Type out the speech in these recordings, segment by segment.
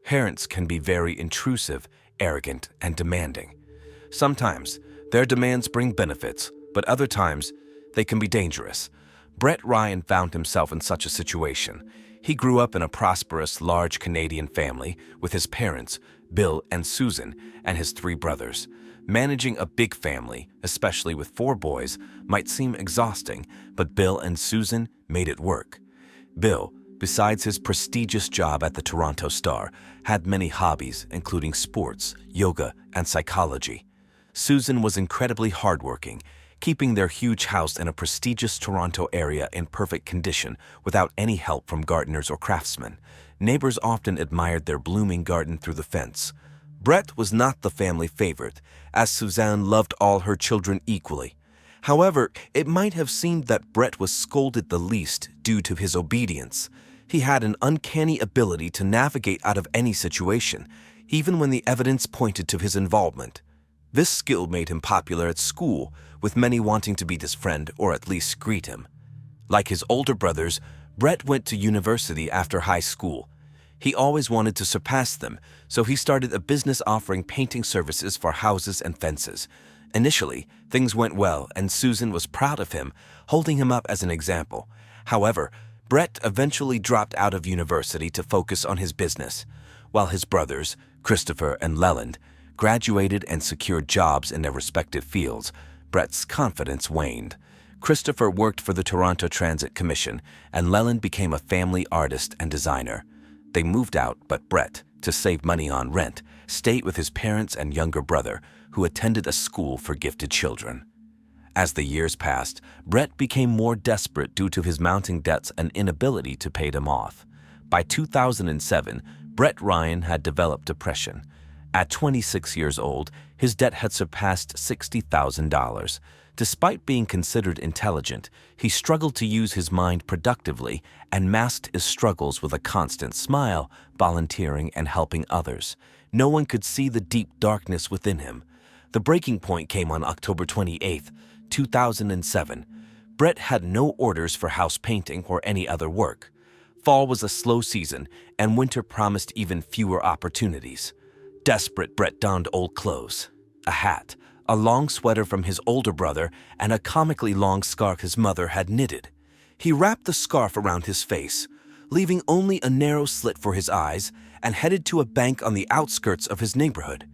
Parents can be very intrusive, arrogant, and demanding. Sometimes, their demands bring benefits, but other times, they can be dangerous. Brett Ryan found himself in such a situation. He grew up in a prosperous, large Canadian family with his parents, Bill and Susan, and his 3 brothers. Managing a big family, especially with 4 boys, might seem exhausting, but Bill and Susan made it work. Bill, besides his prestigious job at the Toronto Star, had many hobbies, including sports, yoga, and psychology. Susan was incredibly hardworking, keeping their huge house in a prestigious Toronto area in perfect condition without any help from gardeners or craftsmen. Neighbors often admired their blooming garden through the fence. Brett was not the family favorite, as Suzanne loved all her children equally. However, it might have seemed that Brett was scolded the least due to his obedience. He had an uncanny ability to navigate out of any situation, even when the evidence pointed to his involvement. This skill made him popular at school, with many wanting to be his friend or at least greet him. Like his older brothers, Brett went to university after high school. He always wanted to surpass them, so he started a business offering painting services for houses and fences. Initially, things went well and Susan was proud of him, holding him up as an example. However, Brett eventually dropped out of university to focus on his business, while his brothers, Christopher and Leland, graduated and secured jobs in their respective fields. Brett's confidence waned. Christopher worked for the Toronto Transit Commission, and Leland became a family artist and designer. They moved out, but Brett, to save money on rent, stayed with his parents and younger brother, who attended a school for gifted children. As the years passed, Brett became more desperate due to his mounting debts and inability to pay them off. By 2007, Brett Ryan had developed depression. At 26 years old, his debt had surpassed $60,000. Despite being considered intelligent, he struggled to use his mind productively and masked his struggles with a constant smile, volunteering, and helping others. No one could see the deep darkness within him. The breaking point came on October 28, 2007. Brett had no orders for house painting or any other work. Fall was a slow season, and winter promised even fewer opportunities. Desperate, Brett donned old clothes, a hat, a long sweater from his older brother, and a comically long scarf his mother had knitted. He wrapped the scarf around his face, leaving only a narrow slit for his eyes, and headed to a bank on the outskirts of his neighborhood.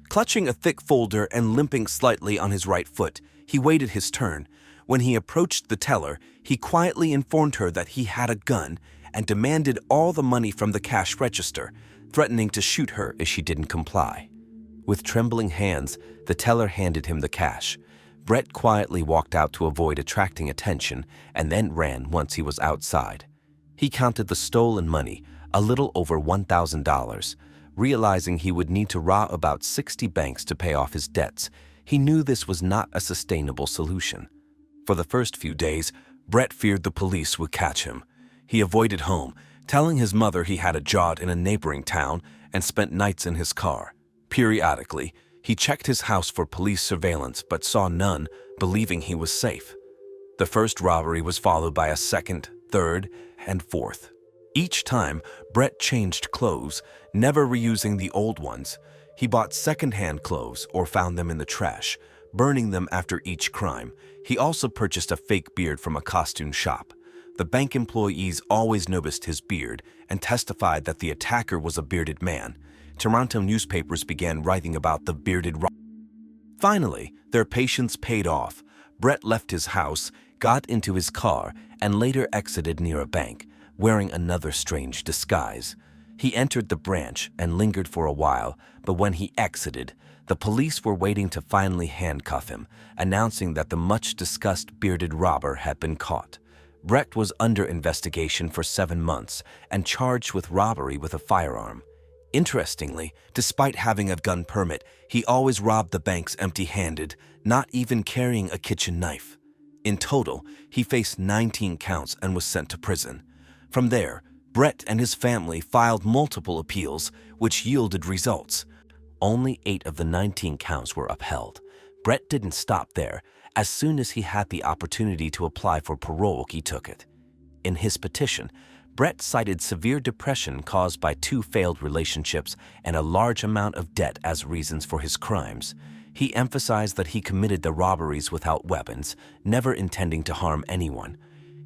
Clutching a thick folder and limping slightly on his right foot, he waited his turn. When he approached the teller, he quietly informed her that he had a gun and demanded all the money from the cash register, threatening to shoot her if she didn't comply. With trembling hands, the teller handed him the cash. Brett quietly walked out to avoid attracting attention and then ran once he was outside. He counted the stolen money, a little over $1,000. Realizing he would need to rob about 60 banks to pay off his debts, he knew this was not a sustainable solution. For the first few days, Brett feared the police would catch him. He avoided home, telling his mother he had a job in a neighboring town and spent nights in his car. Periodically, he checked his house for police surveillance but saw none, believing he was safe. The first robbery was followed by a second, third, and fourth. Each time, Brett changed clothes, never reusing the old ones. He bought second-hand clothes or found them in the trash, burning them after each crime. He also purchased a fake beard from a costume shop. The bank employees always noticed his beard and testified that the attacker was a bearded man. Toronto newspapers began writing about the bearded robber. Finally, their patience paid off. Brett left his house, got into his car, and later exited near a bank, wearing another strange disguise. He entered the branch and lingered for a while, but when he exited, the police were waiting to finally handcuff him, announcing that the much-discussed bearded robber had been caught. Brett was under investigation for 7 months and charged with robbery with a firearm. Interestingly, despite having a gun permit, he always robbed the banks empty-handed, not even carrying a kitchen knife. In total, he faced 19 counts and was sent to prison. From there, Brett and his family filed multiple appeals, which yielded results. Only 8 of the 19 counts were upheld. Brett didn't stop there. As soon as he had the opportunity to apply for parole, he took it. In his petition, Brett cited severe depression caused by 2 failed relationships and a large amount of debt as reasons for his crimes. He emphasized that he committed the robberies without weapons, never intending to harm anyone.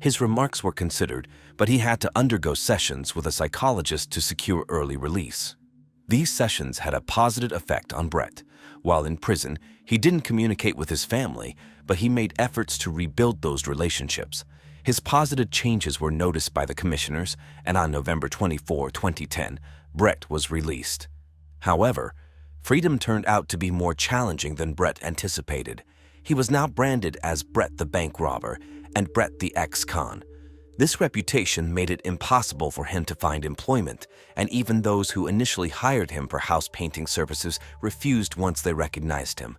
His remarks were considered, but he had to undergo sessions with a psychologist to secure early release. These sessions had a positive effect on Brett. While in prison, he didn't communicate with his family, but he made efforts to rebuild those relationships. His positive changes were noticed by the commissioners, and on November 24, 2010, Brett was released. However, freedom turned out to be more challenging than Brett anticipated. He was now branded as Brett the bank robber and Brett the ex-con. This reputation made it impossible for him to find employment, and even those who initially hired him for house painting services refused once they recognized him.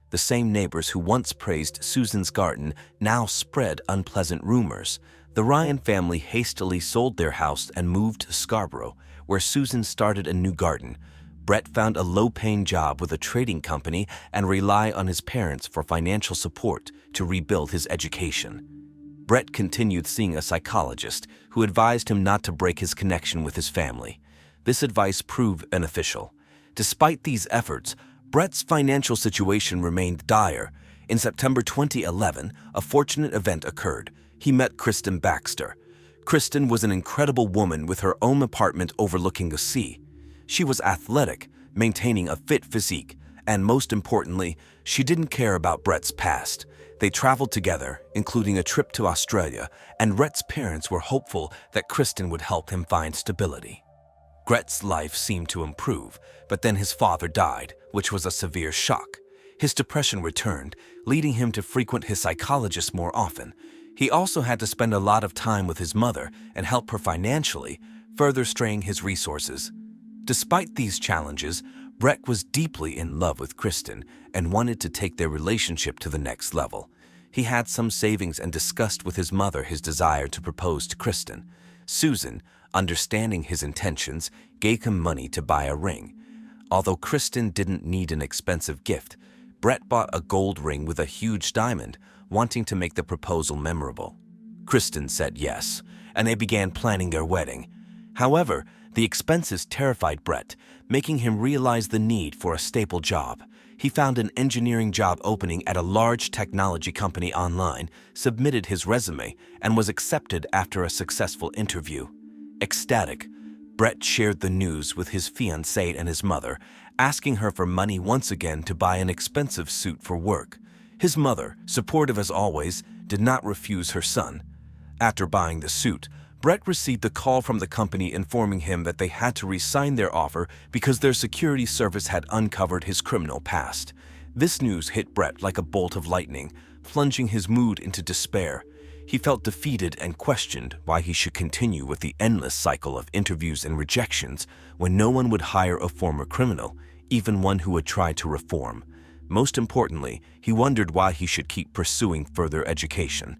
The same neighbors who once praised Susan's garden now spread unpleasant rumors. The Ryan family hastily sold their house and moved to Scarborough, where Susan started a new garden. Brett found a low-paying job with a trading company and relied on his parents for financial support to rebuild his education. Brett continued seeing a psychologist who advised him not to break his connection with his family. This advice proved beneficial. Despite these efforts, Brett's financial situation remained dire. In September 2011, a fortunate event occurred. He met Kristen Baxter. Kristen was an incredible woman with her own apartment overlooking the sea. She was athletic, maintaining a fit physique, and most importantly, she didn't care about Brett's past. They traveled together, including a trip to Australia, and Brett's parents were hopeful that Kristen would help him find stability. Brett's life seemed to improve, but then his father died, which was a severe shock. His depression returned, leading him to frequent his psychologist more often. He also had to spend a lot of time with his mother and help her financially, further straining his resources. Despite these challenges, Brett was deeply in love with Kristen and wanted to take their relationship to the next level. He had some savings and discussed with his mother his desire to propose to Kristen. Susan, understanding his intentions, gave him money to buy a ring. Although Kristen didn't need an expensive gift, Brett bought a gold ring with a huge diamond, wanting to make the proposal memorable. Kristen said yes, and they began planning their wedding. However, the expenses terrified Brett, making him realize the need for a stable job. He found an engineering job opening at a large technology company online, submitted his resume, and was accepted after a successful interview. Ecstatic, Brett shared the news with his fiancée and his mother, asking her for money once again to buy an expensive suit for work. His mother, supportive as always, did not refuse her son. After buying the suit, Brett received a call from the company informing him that they had to re-sign their offer because their security service had uncovered his criminal past. This news hit Brett like a bolt of lightning, plunging his mood into despair. He felt defeated and questioned why he should continue with the endless cycle of interviews and rejections when no one would hire a former criminal, even one who had tried to reform. Most importantly, he wondered why he should keep pursuing further education.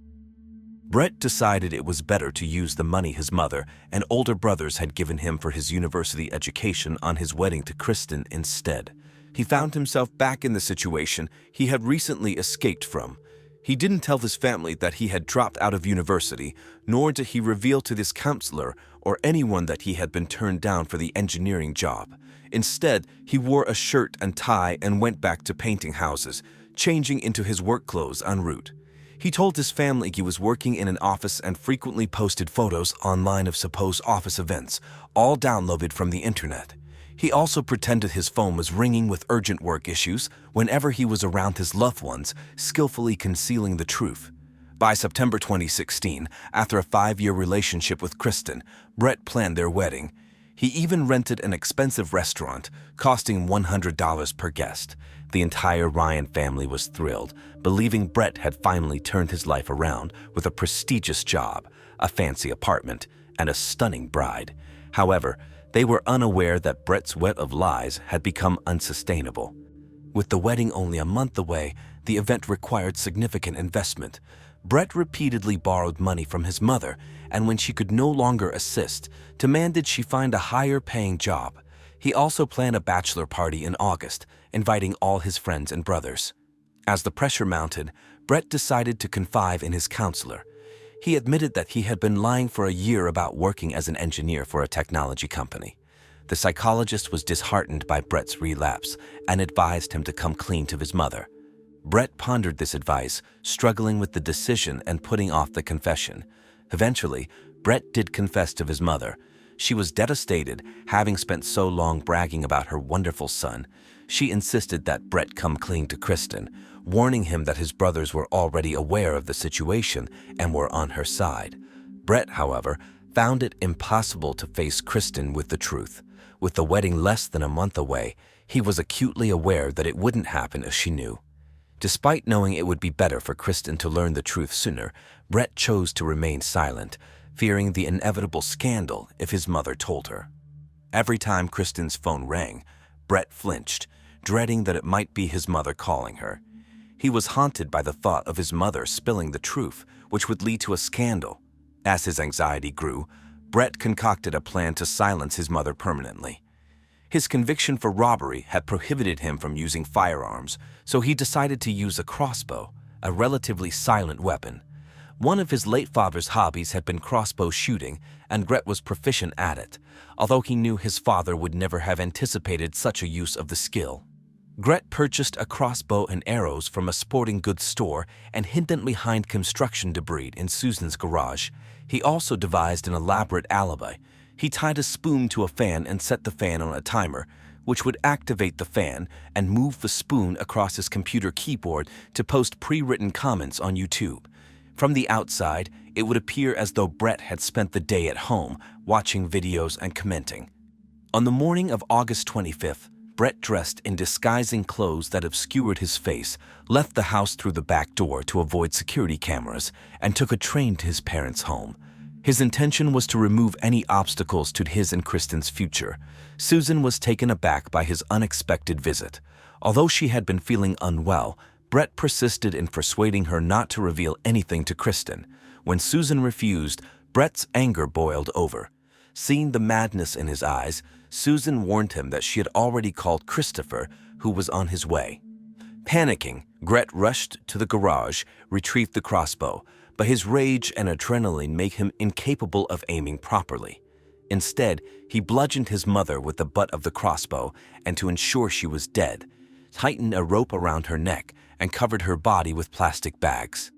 Brett decided it was better to use the money his mother and older brothers had given him for his university education on his wedding to Kristen instead. He found himself back in the situation he had recently escaped from. He didn't tell his family that he had dropped out of university, nor did he reveal to his counselor or anyone that he had been turned down for the engineering job. Instead, he wore a shirt and tie and went back to painting houses, changing into his work clothes en route. He told his family he was working in an office and frequently posted photos online of supposed office events, all downloaded from the internet. He also pretended his phone was ringing with urgent work issues whenever he was around his loved ones, skillfully concealing the truth. By September 2016, after a 5-year relationship with Kristen, Brett planned their wedding. He even rented an expensive restaurant, costing $100 per guest. The entire Ryan family was thrilled, believing Brett had finally turned his life around with a prestigious job, a fancy apartment, and a stunning bride. However, they were unaware that Brett's web of lies had become unsustainable. With the wedding only a month away, the event required significant investment. Brett repeatedly borrowed money from his mother, and when she could no longer assist, demanded she find a higher-paying job. He also planned a bachelor party in August, inviting all his friends and brothers. As the pressure mounted, Brett decided to confide in his counselor. He admitted that he had been lying for a year about working as an engineer for a technology company. The psychologist was disheartened by Brett's relapse and advised him to come clean to his mother. Brett pondered this advice, struggling with the decision and putting off the confession. Eventually, Brett did confess to his mother. She was devastated, having spent so long bragging about her wonderful son. She insisted that Brett come clean to Kristen, warning him that his brothers were already aware of the situation and were on her side. Brett, however, found it impossible to face Kristen with the truth. With the wedding less than a month away, he was acutely aware that it wouldn't happen as she knew. Despite knowing it would be better for Kristen to learn the truth sooner, Brett chose to remain silent, fearing the inevitable scandal if his mother told her. Every time Kristen's phone rang, Brett flinched, dreading that it might be his mother calling her. He was haunted by the thought of his mother spilling the truth, which would lead to a scandal. As his anxiety grew, Brett concocted a plan to silence his mother permanently. His conviction for robbery had prohibited him from using firearms, so he decided to use a crossbow, a relatively silent weapon. One of his late father's hobbies had been crossbow shooting, and Brett was proficient at it, although he knew his father would never have anticipated such a use of the skill. Brett purchased a crossbow and arrows from a sporting goods store and hid them behind construction debris in Susan's garage. He also devised an elaborate alibi. He tied a spoon to a fan and set the fan on a timer, which would activate the fan and move the spoon across his computer keyboard to post pre-written comments on YouTube. From the outside, it would appear as though Brett had spent the day at home, watching videos and commenting. On the morning of August 25th, Brett, dressed in disguising clothes that obscured his face, left the house through the back door to avoid security cameras and took a train to his parents' home. His intention was to remove any obstacles to his and Kristen's future. Susan was taken aback by his unexpected visit. Although she had been feeling unwell, Brett persisted in persuading her not to reveal anything to Kristen. When Susan refused, Brett's anger boiled over. Seeing the madness in his eyes, Susan warned him that she had already called Christopher, who was on his way. Panicking, Brett rushed to the garage, retrieved the crossbow, but his rage and adrenaline made him incapable of aiming properly. Instead, he bludgeoned his mother with the butt of the crossbow, and to ensure she was dead, tightened a rope around her neck and covered her body with plastic bags.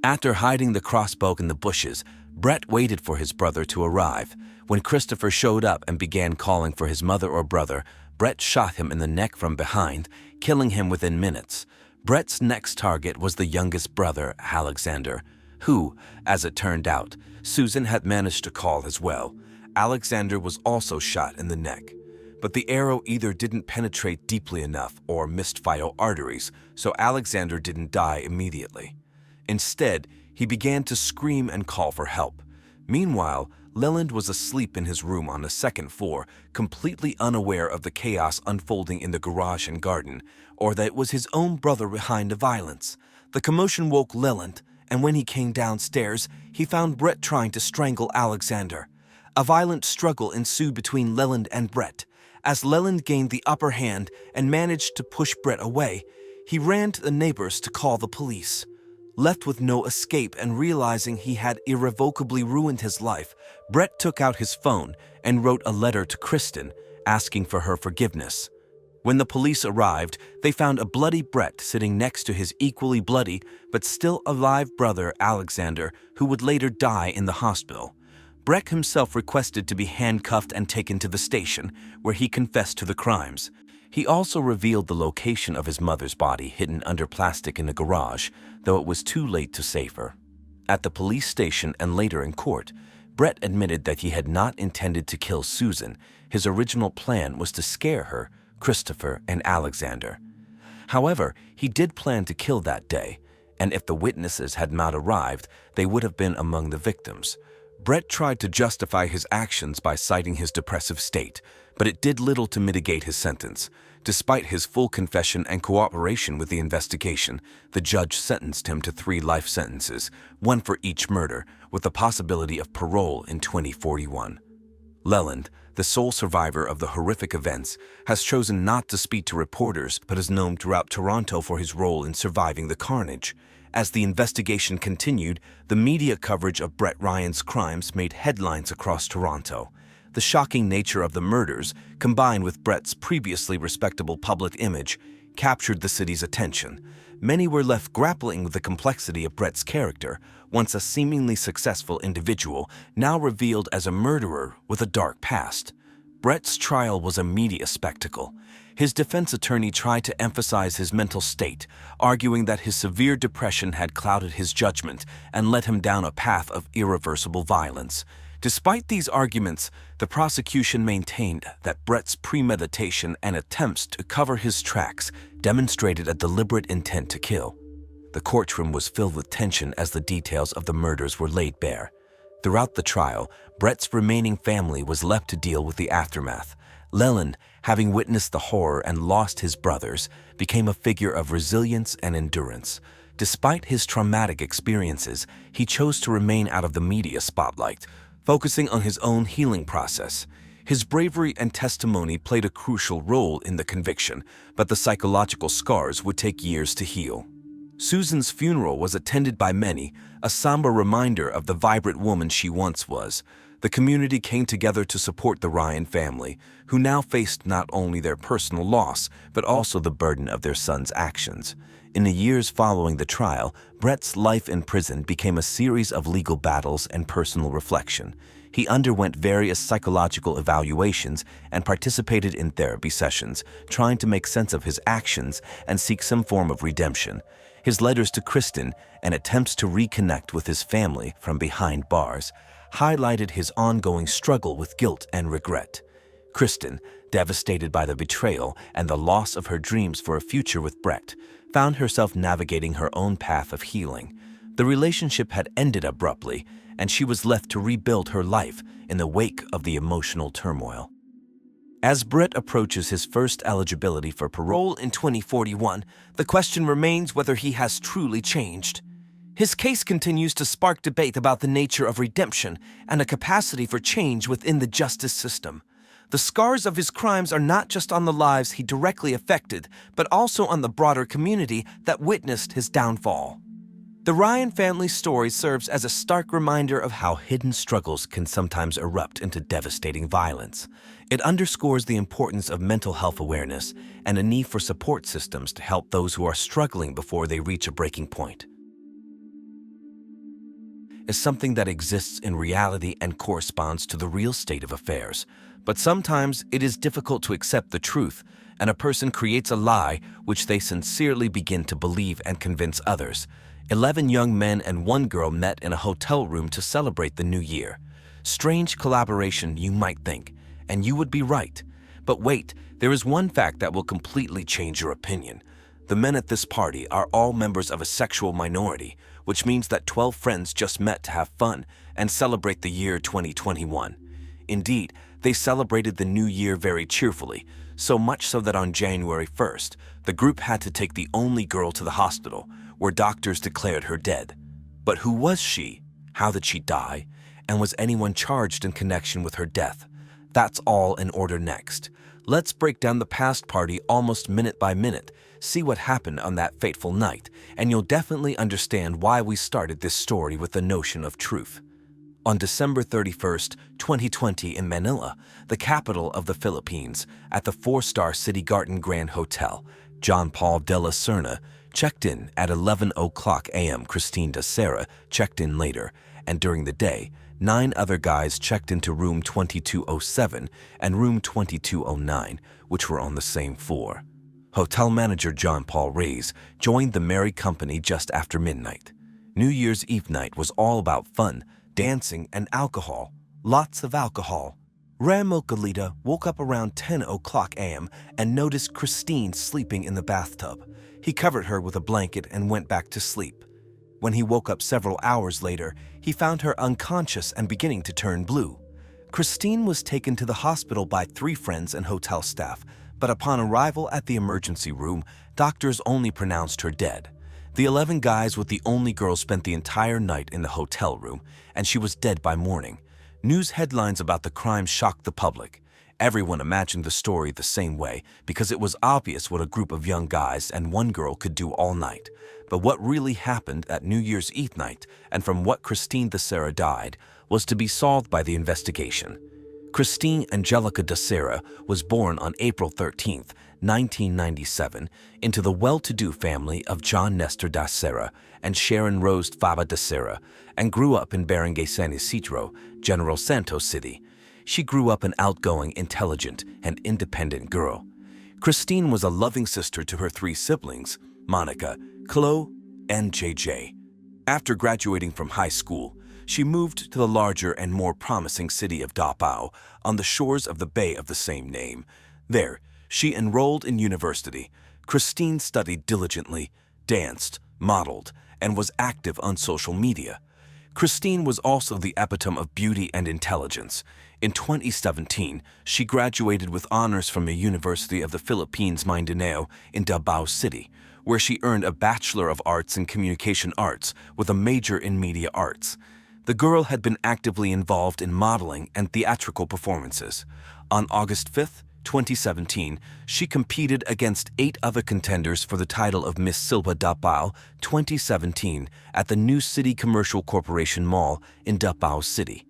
After hiding the crossbow in the bushes, Brett waited for his brother to arrive. When Christopher showed up and began calling for his mother or brother, Brett shot him in the neck from behind, killing him within minutes. Brett's next target was the youngest brother, Alexander, who, as it turned out, Susan had managed to call as well. Alexander was also shot in the neck, but the arrow either didn't penetrate deeply enough or missed vital arteries, so Alexander didn't die immediately. Instead, he began to scream and call for help. Meanwhile, Leland was asleep in his room on the second floor, completely unaware of the chaos unfolding in the garage and garden, or that it was his own brother behind the violence. The commotion woke Leland, and when he came downstairs, he found Brett trying to strangle Alexander. A violent struggle ensued between Leland and Brett. As Leland gained the upper hand and managed to push Brett away, he ran to the neighbors to call the police. Left with no escape and realizing he had irrevocably ruined his life, Brett took out his phone and wrote a letter to Kristen, asking for her forgiveness. When the police arrived, they found a bloody Brett sitting next to his equally bloody but still alive brother Alexander, who would later die in the hospital. Brett himself requested to be handcuffed and taken to the station, where he confessed to the crimes. He also revealed the location of his mother's body hidden under plastic in the garage, though it was too late to save her. At the police station and later in court, Brett admitted that he had not intended to kill Susan. His original plan was to scare her, Christopher, and Alexander. However, he did plan to kill that day, and if the witnesses had not arrived, they would have been among the victims. Brett tried to justify his actions by citing his depressive state, but it did little to mitigate his sentence. Despite his full confession and cooperation with the investigation, the judge sentenced him to 3 life sentences, 1 for each murder, with the possibility of parole in 2041. Leland, the sole survivor of the horrific events, has chosen not to speak to reporters but is known throughout Toronto for his role in surviving the carnage. As the investigation continued, the media coverage of Brett Ryan's crimes made headlines across Toronto. The shocking nature of the murders, combined with Brett's previously respectable public image, captured the city's attention. Many were left grappling with the complexity of Brett's character, once a seemingly successful individual, now revealed as a murderer with a dark past. Brett's trial was a media spectacle. His defense attorney tried to emphasize his mental state, arguing that his severe depression had clouded his judgment and led him down a path of irreversible violence. Despite these arguments, the prosecution maintained that Brett's premeditation and attempts to cover his tracks demonstrated a deliberate intent to kill. The courtroom was filled with tension as the details of the murders were laid bare. Throughout the trial, Brett's remaining family was left to deal with the aftermath. Leland, having witnessed the horror and lost his brothers, became a figure of resilience and endurance. Despite his traumatic experiences, he chose to remain out of the media spotlight, focusing on his own healing process. His bravery and testimony played a crucial role in the conviction, but the psychological scars would take years to heal. Susan's funeral was attended by many, a somber reminder of the vibrant woman she once was. The community came together to support the Ryan family, who now faced not only their personal loss, but also the burden of their son's actions. In the years following the trial, Brett's life in prison became a series of legal battles and personal reflection. He underwent various psychological evaluations and participated in therapy sessions, trying to make sense of his actions and seek some form of redemption. His letters to Kristen and attempts to reconnect with his family from behind bars highlighted his ongoing struggle with guilt and regret. Kristen, devastated by the betrayal and the loss of her dreams for a future with Brett, found herself navigating her own path of healing. The relationship had ended abruptly, and she was left to rebuild her life in the wake of the emotional turmoil. As Brett approaches his first eligibility for parole in 2041, the question remains whether he has truly changed. His case continues to spark debate about the nature of redemption and a capacity for change within the justice system. The scars of his crimes are not just on the lives he directly affected, but also on the broader community that witnessed his downfall. The Ryan family's story serves as a stark reminder of how hidden struggles can sometimes erupt into devastating violence. It underscores the importance of mental health awareness and a need for support systems to help those who are struggling before they reach a breaking point. Is something that exists in reality and corresponds to the real state of affairs. But sometimes it is difficult to accept the truth, and a person creates a lie which they sincerely begin to believe and convince others. 11 young men and 1 girl met in a hotel room to celebrate the new year. Strange collaboration, you might think, and you would be right. But wait, there is one fact that will completely change your opinion. The men at this party are all members of a sexual minority, which means that 12 friends just met to have fun and celebrate the year 2021. Indeed, they celebrated the new year very cheerfully, so much so that on January 1st, the group had to take the only girl to the hospital, where doctors declared her dead. But who was she? How did she die? And was anyone charged in connection with her death? That's all in order next. Let's break down the past party almost minute by minute, see what happened on that fateful night, and you'll definitely understand why we started this story with the notion of truth. On December 31st, 2020 in Manila, the capital of the Philippines, at the 4-star City Garden Grand Hotel, John Paul de la Serna checked in at 11:00 a.m. Christine de Serra checked in later, and during the day, 9 other guys checked into room 2207 and room 2209, which were on the same floor. Hotel manager John Paul Reyes joined the merry company just after midnight. New Year's Eve night was all about fun, dancing, and alcohol. Lots of alcohol. Ramil Galita woke up around 10:00 a.m. and noticed Christine sleeping in the bathtub. He covered her with a blanket and went back to sleep. When he woke up several hours later, he found her unconscious and beginning to turn blue. Christine was taken to the hospital by 3 friends and hotel staff, but upon arrival at the emergency room, doctors only pronounced her dead. The 11 guys with the only girl spent the entire night in the hotel room, and she was dead by morning. News headlines about the crime shocked the public. Everyone imagined the story the same way because it was obvious what a group of young guys and one girl could do all night. But what really happened at New Year's Eve night, and from what Kristine Dacera died, was to be solved by the investigation. Kristine Angelica Dacera was born on April 13, 1997, into the well-to-do family of John Nestor Dacera and Sharon Rose Fava Dacera, and grew up in Barangay San Isidro, General Santos City. She grew up an outgoing, intelligent, and independent girl. Kristine was a loving sister to her three siblings, Monica, Chloe, and JJ. After graduating from high school, she moved to the larger and more promising city of Davao on the shores of the bay of the same name. There, she enrolled in university. Kristine studied diligently, danced, modeled, and was active on social media. Kristine was also the epitome of beauty and intelligence. In 2017, she graduated with honors from the University of the Philippines Mindanao in Davao City, where she earned a Bachelor of Arts in Communication Arts with a major in Media Arts. The girl had been actively involved in modeling and theatrical performances. On August 5, 2017, she competed against 8 other contenders for the title of Miss Silva Davao 2017 at the New City Commercial Corporation Mall in Davao City.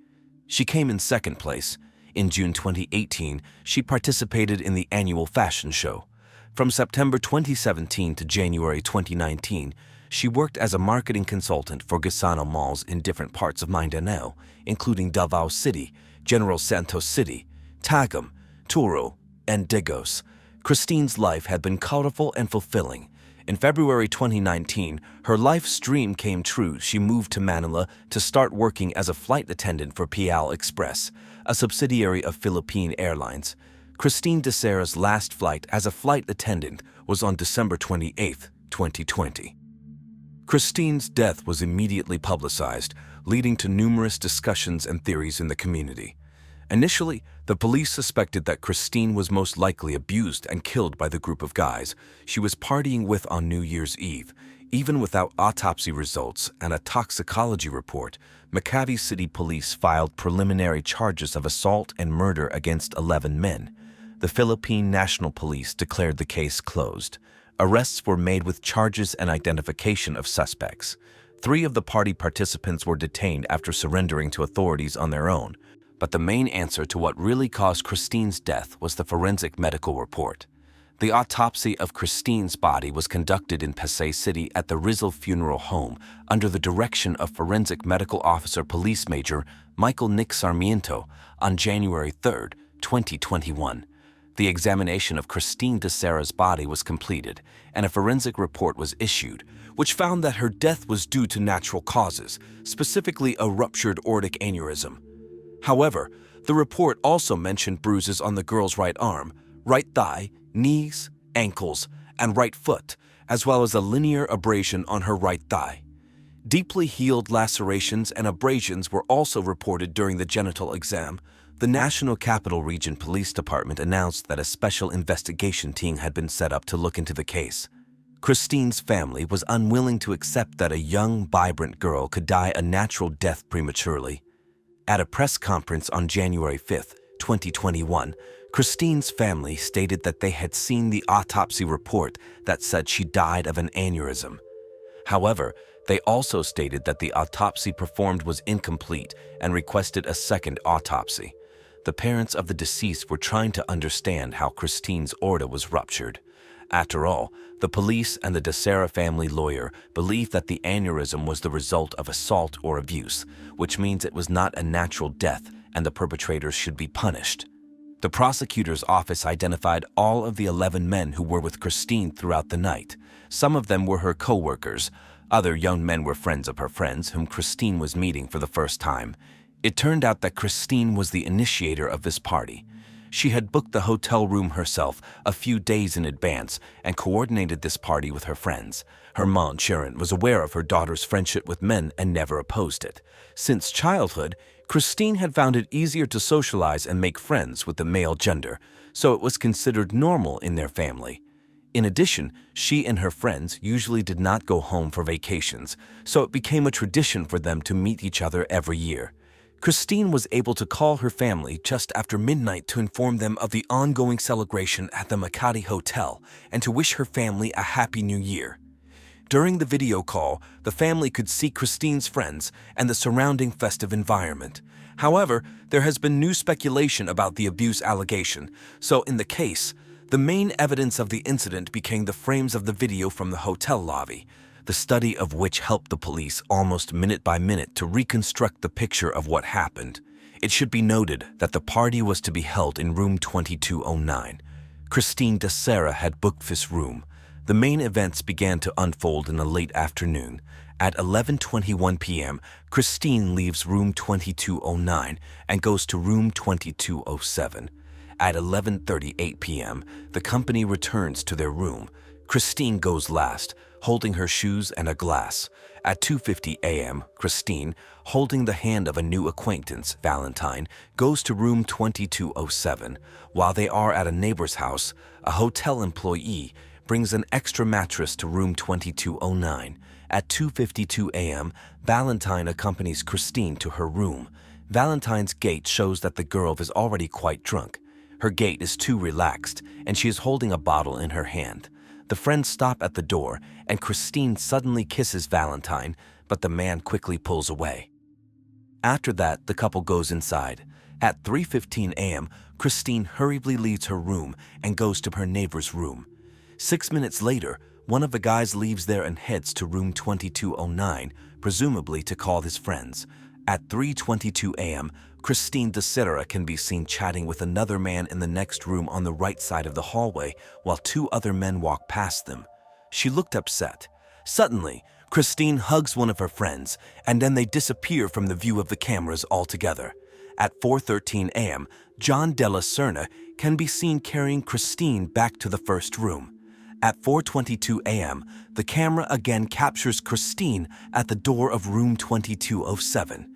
She came in second place. In June 2018, she participated in the annual fashion show. From September 2017 to January 2019, she worked as a marketing consultant for Gisano malls in different parts of Mindanao, including Davao City, General Santos City, Tagum, Turo, and Digos. Kristine's life had been colorful and fulfilling. In February 2019, her life's dream came true. She moved to Manila to start working as a flight attendant for PL Express, a subsidiary of Philippine Airlines. Kristine Dacera's last flight as a flight attendant was on December 28, 2020. Kristine's death was immediately publicized, leading to numerous discussions and theories in the community. Initially, the police suspected that Kristine was most likely abused and killed by the group of guys she was partying with on New Year's Eve. Even without autopsy results and a toxicology report, Macavie City Police filed preliminary charges of assault and murder against 11 men. The Philippine National Police declared the case closed. Arrests were made with charges and identification of suspects. 3 of the party participants were detained after surrendering to authorities on their own. But the main answer to what really caused Kristine's death was the forensic medical report. The autopsy of Kristine's body was conducted in Pasay City at the Rizal Funeral Home under the direction of Forensic Medical Officer Police Major Michael Nick Sarmiento on January 3, 2021. The examination of Kristine Dacera's body was completed, and a forensic report was issued, which found that her death was due to natural causes, specifically a ruptured aortic aneurysm. However, the report also mentioned bruises on the girl's right arm, right thigh, knees, ankles, and right foot, as well as a linear abrasion on her right thigh. Deeply healed lacerations and abrasions were also reported during the genital exam. The National Capital Region Police Department announced that a special investigation team had been set up to look into the case. Kristine's family was unwilling to accept that a young, vibrant girl could die a natural death prematurely. At a press conference on January 5, 2021, Kristine's family stated that they had seen the autopsy report that said she died of an aneurysm. However, they also stated that the autopsy performed was incomplete and requested a second autopsy. The parents of the deceased were trying to understand how Kristine's aorta was ruptured. After all, the police and the Dacera family lawyer believed that the aneurysm was the result of assault or abuse, which means it was not a natural death and the perpetrators should be punished. The prosecutor's office identified all of the 11 men who were with Kristine throughout the night. Some of them were her co-workers. Other young men were friends of her friends whom Kristine was meeting for the first time. It turned out that Kristine was the initiator of this party. She had booked the hotel room herself a few days in advance and coordinated this party with her friends. Her mom, Sharon, was aware of her daughter's friendship with men and never opposed it. Since childhood, Kristine had found it easier to socialize and make friends with the male gender, so it was considered normal in their family. In addition, she and her friends usually did not go home for vacations, so it became a tradition for them to meet each other every year. Christine was able to call her family just after midnight to inform them of the ongoing celebration at the Makati Hotel and to wish her family a happy new year. During the video call, the family could see Christine's friends and the surrounding festive environment. However, there has been new speculation about the abuse allegation, so in the case, the main evidence of the incident became the frames of the video from the hotel lobby, the study of which helped the police almost minute by minute to reconstruct the picture of what happened. It should be noted that the party was to be held in room 2209. Kristen Baxter had booked this room. The main events began to unfold in the late afternoon. At 11:21 p.m., Christine leaves room 2209 and goes to room 2207. At 11:38 p.m., the company returns to their room. Christine goes last, holding her shoes and a glass. At 2:50 a.m., Christine, holding the hand of a new acquaintance, Valentine, goes to room 2207. While they are at a neighbor's house, a hotel employee brings an extra mattress to room 2209. At 2:52 a.m., Valentine accompanies Christine to her room. Valentine's gait shows that the girl is already quite drunk. Her gait is too relaxed, and she is holding a bottle in her hand. The friends stop at the door, and Christine suddenly kisses Valentine, but the man quickly pulls away. After that, the couple goes inside. At 3:15 a.m., Christine hurriedly leaves her room and goes to her neighbor's room. 6 minutes later, one of the guys leaves there and heads to room 2209, presumably to call his friends. At 3:22 a.m., Kristen Baxter can be seen chatting with another man in the next room on the right side of the hallway while two other men walk past them. She looked upset. Suddenly, Christine hugs one of her friends, and then they disappear from the view of the cameras altogether. At 4:13 a.m., John Della Serna can be seen carrying Christine back to the first room. At 4:22 a.m., the camera again captures Christine at the door of room 2207.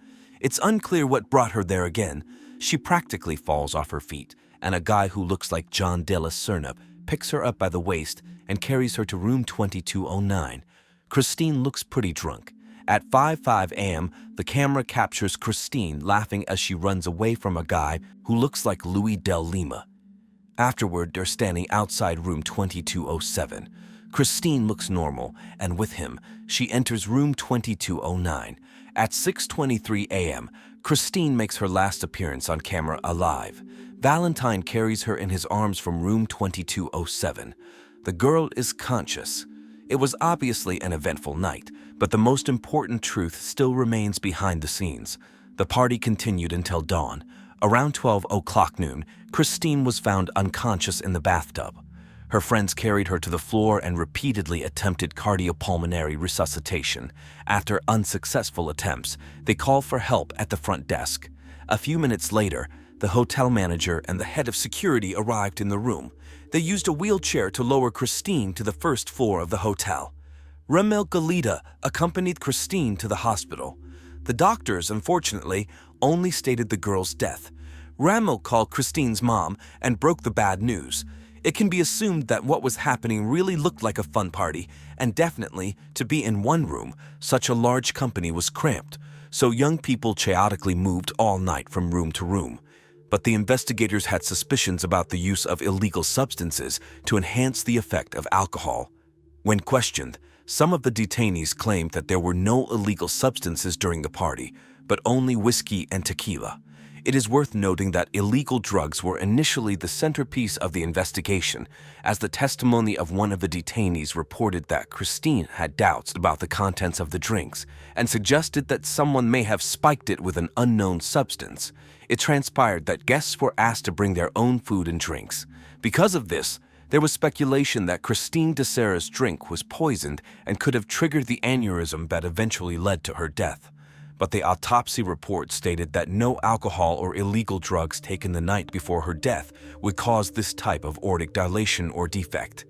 It's unclear what brought her there again. She practically falls off her feet, and a guy who looks like John Della Serna picks her up by the waist and carries her to room 2209. Christine looks pretty drunk. At 5:05 a.m., the camera captures Christine laughing as she runs away from a guy who looks like Louis Del Lima. Afterward, they're standing outside room 2207. Christine looks normal, and with him, she enters room 2209. At 6:23 a.m., Christine makes her last appearance on camera alive. Valentine carries her in his arms from room 2207. The girl is conscious. It was obviously an eventful night, but the most important truth still remains behind the scenes. The party continued until dawn. Around 12 o'clock noon, Christine was found unconscious in the bathtub. Her friends carried her to the floor and repeatedly attempted cardiopulmonary resuscitation. After unsuccessful attempts, they called for help at the front desk. A few minutes later, the hotel manager and the head of security arrived in the room. They used a wheelchair to lower Christine to the first floor of the hotel. Ramil Galita accompanied Christine to the hospital. The doctors, unfortunately, only stated the girl's death. Ramil called Christine's mom and broke the bad news. It can be assumed that what was happening really looked like a fun party, and definitely, to be in one room, such a large company was cramped, so young people chaotically moved all night from room to room. But the investigators had suspicions about the use of illegal substances to enhance the effect of alcohol. When questioned, some of the detainees claimed that there were no illegal substances during the party, but only whiskey and tequila. It is worth noting that illegal drugs were initially the centerpiece of the investigation, as the testimony of one of the detainees reported that Christine had doubts about the contents of the drinks and suggested that someone may have spiked it with an unknown substance. It transpired that guests were asked to bring their own food and drinks. Because of this, there was speculation that Kristen Baxter's drink was poisoned and could have triggered the aneurysm that eventually led to her death. But the autopsy report stated that no alcohol or illegal drugs taken the night before her death would cause this type of aortic dilation or defect.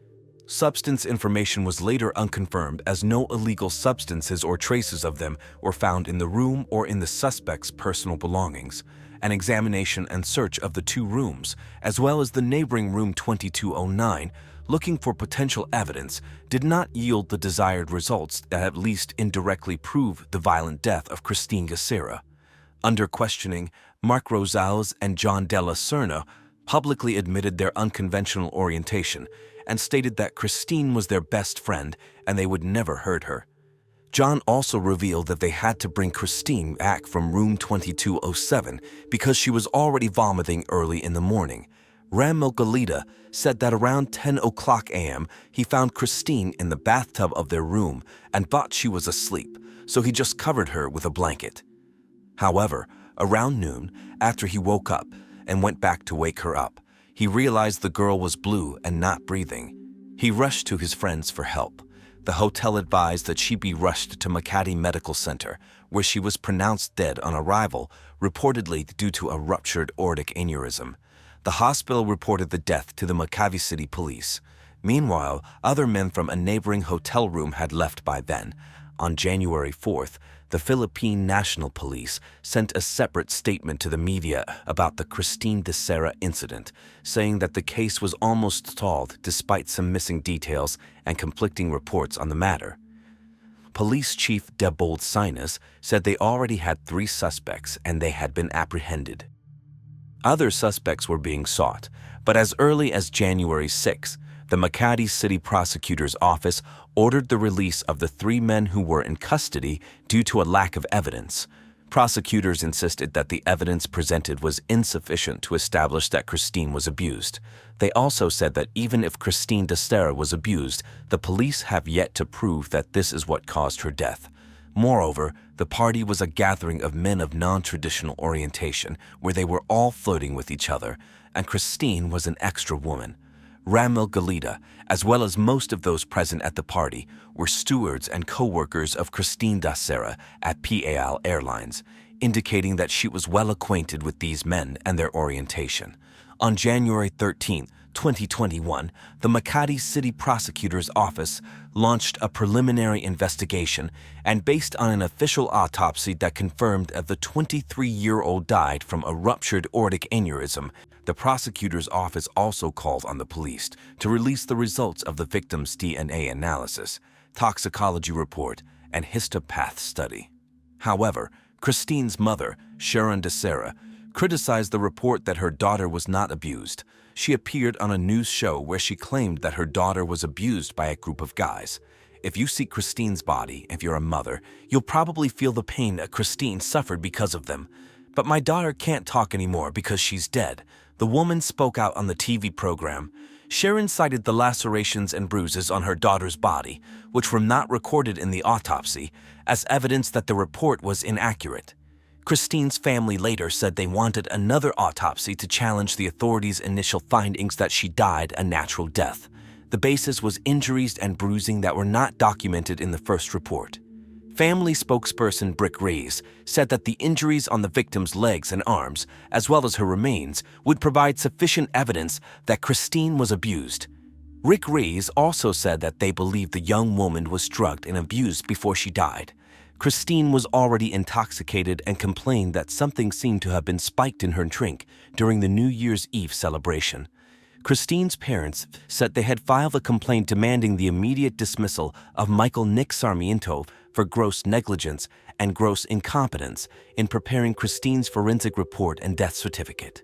Substance information was later unconfirmed, as no illegal substances or traces of them were found in the room or in the suspect's personal belongings. An examination and search of the two rooms, as well as the neighboring room 2209, looking for potential evidence, did not yield the desired results that at least indirectly prove the violent death of Kristen Baxter. Under questioning, Mark Rosales and John Della Serna publicly admitted their unconventional orientation and stated that Christine was their best friend and they would never hurt her. John also revealed that they had to bring Christine back from room 2207 because she was already vomiting early in the morning. Ramil Galita said that around 10 o'clock a.m. he found Christine in the bathtub of their room and thought she was asleep, so he just covered her with a blanket. However, around noon, after he woke up and went back to wake her up, he realized the girl was blue and not breathing. He rushed to his friends for help. The hotel advised that she be rushed to Makati Medical Center, where she was pronounced dead on arrival, reportedly due to a ruptured aortic aneurysm. The hospital reported the death to the Makati City Police. Meanwhile, other men from a neighboring hotel room had left by then. On January 4th, the Philippine National Police sent a separate statement to the media about the Kristen Baxter incident, saying that the case was almost solved despite some missing details and conflicting reports on the matter. Police Chief Debold Sinas said they already had 3 suspects and they had been apprehended. Other suspects were being sought, but as early as January 6, the Makati City Prosecutor's Office ordered the release of the 3 men who were in custody due to a lack of evidence. Prosecutors insisted that the evidence presented was insufficient to establish that Christine was abused. They also said that even if Kristen Baxter was abused, the police have yet to prove that this is what caused her death. Moreover, the party was a gathering of men of non-traditional orientation where they were all flirting with each other, and Christine was an extra woman. Ramil Galita, as well as most of those present at the party, were stewards and co-workers of Kristen Baxter at PAL Airlines, indicating that she was well acquainted with these men and their orientation. On January 13, 2021, the Makati City Prosecutor's Office launched a preliminary investigation, and based on an official autopsy that confirmed that the 23-year-old died from a ruptured aortic aneurysm, the prosecutor's office also called on the police to release the results of the victim's DNA analysis, toxicology report, and histopath study. However, Christine's mother, Sharon Baxter, criticized the report that her daughter was not abused. She appeared on a news show where she claimed that her daughter was abused by a group of guys. If you see Christine's body, if you're a mother, you'll probably feel the pain that Christine suffered because of them. But my daughter can't talk anymore because she's dead. The woman spoke out on the TV program. Sharon cited the lacerations and bruises on her daughter's body, which were not recorded in the autopsy, as evidence that the report was inaccurate. Christine's family later said they wanted another autopsy to challenge the authorities' initial findings that she died a natural death. The basis was injuries and bruising that were not documented in the first report. Family spokesperson Rick Reyes said that the injuries on the victim's legs and arms, as well as her remains, would provide sufficient evidence that Christine was abused. Rick Reyes also said that they believe the young woman was drugged and abused before she died. Christine was already intoxicated and complained that something seemed to have been spiked in her drink during the New Year's Eve celebration. Christine's parents said they had filed a complaint demanding the immediate dismissal of Michael Nick Sarmiento for gross negligence and gross incompetence in preparing Christine's forensic report and death certificate.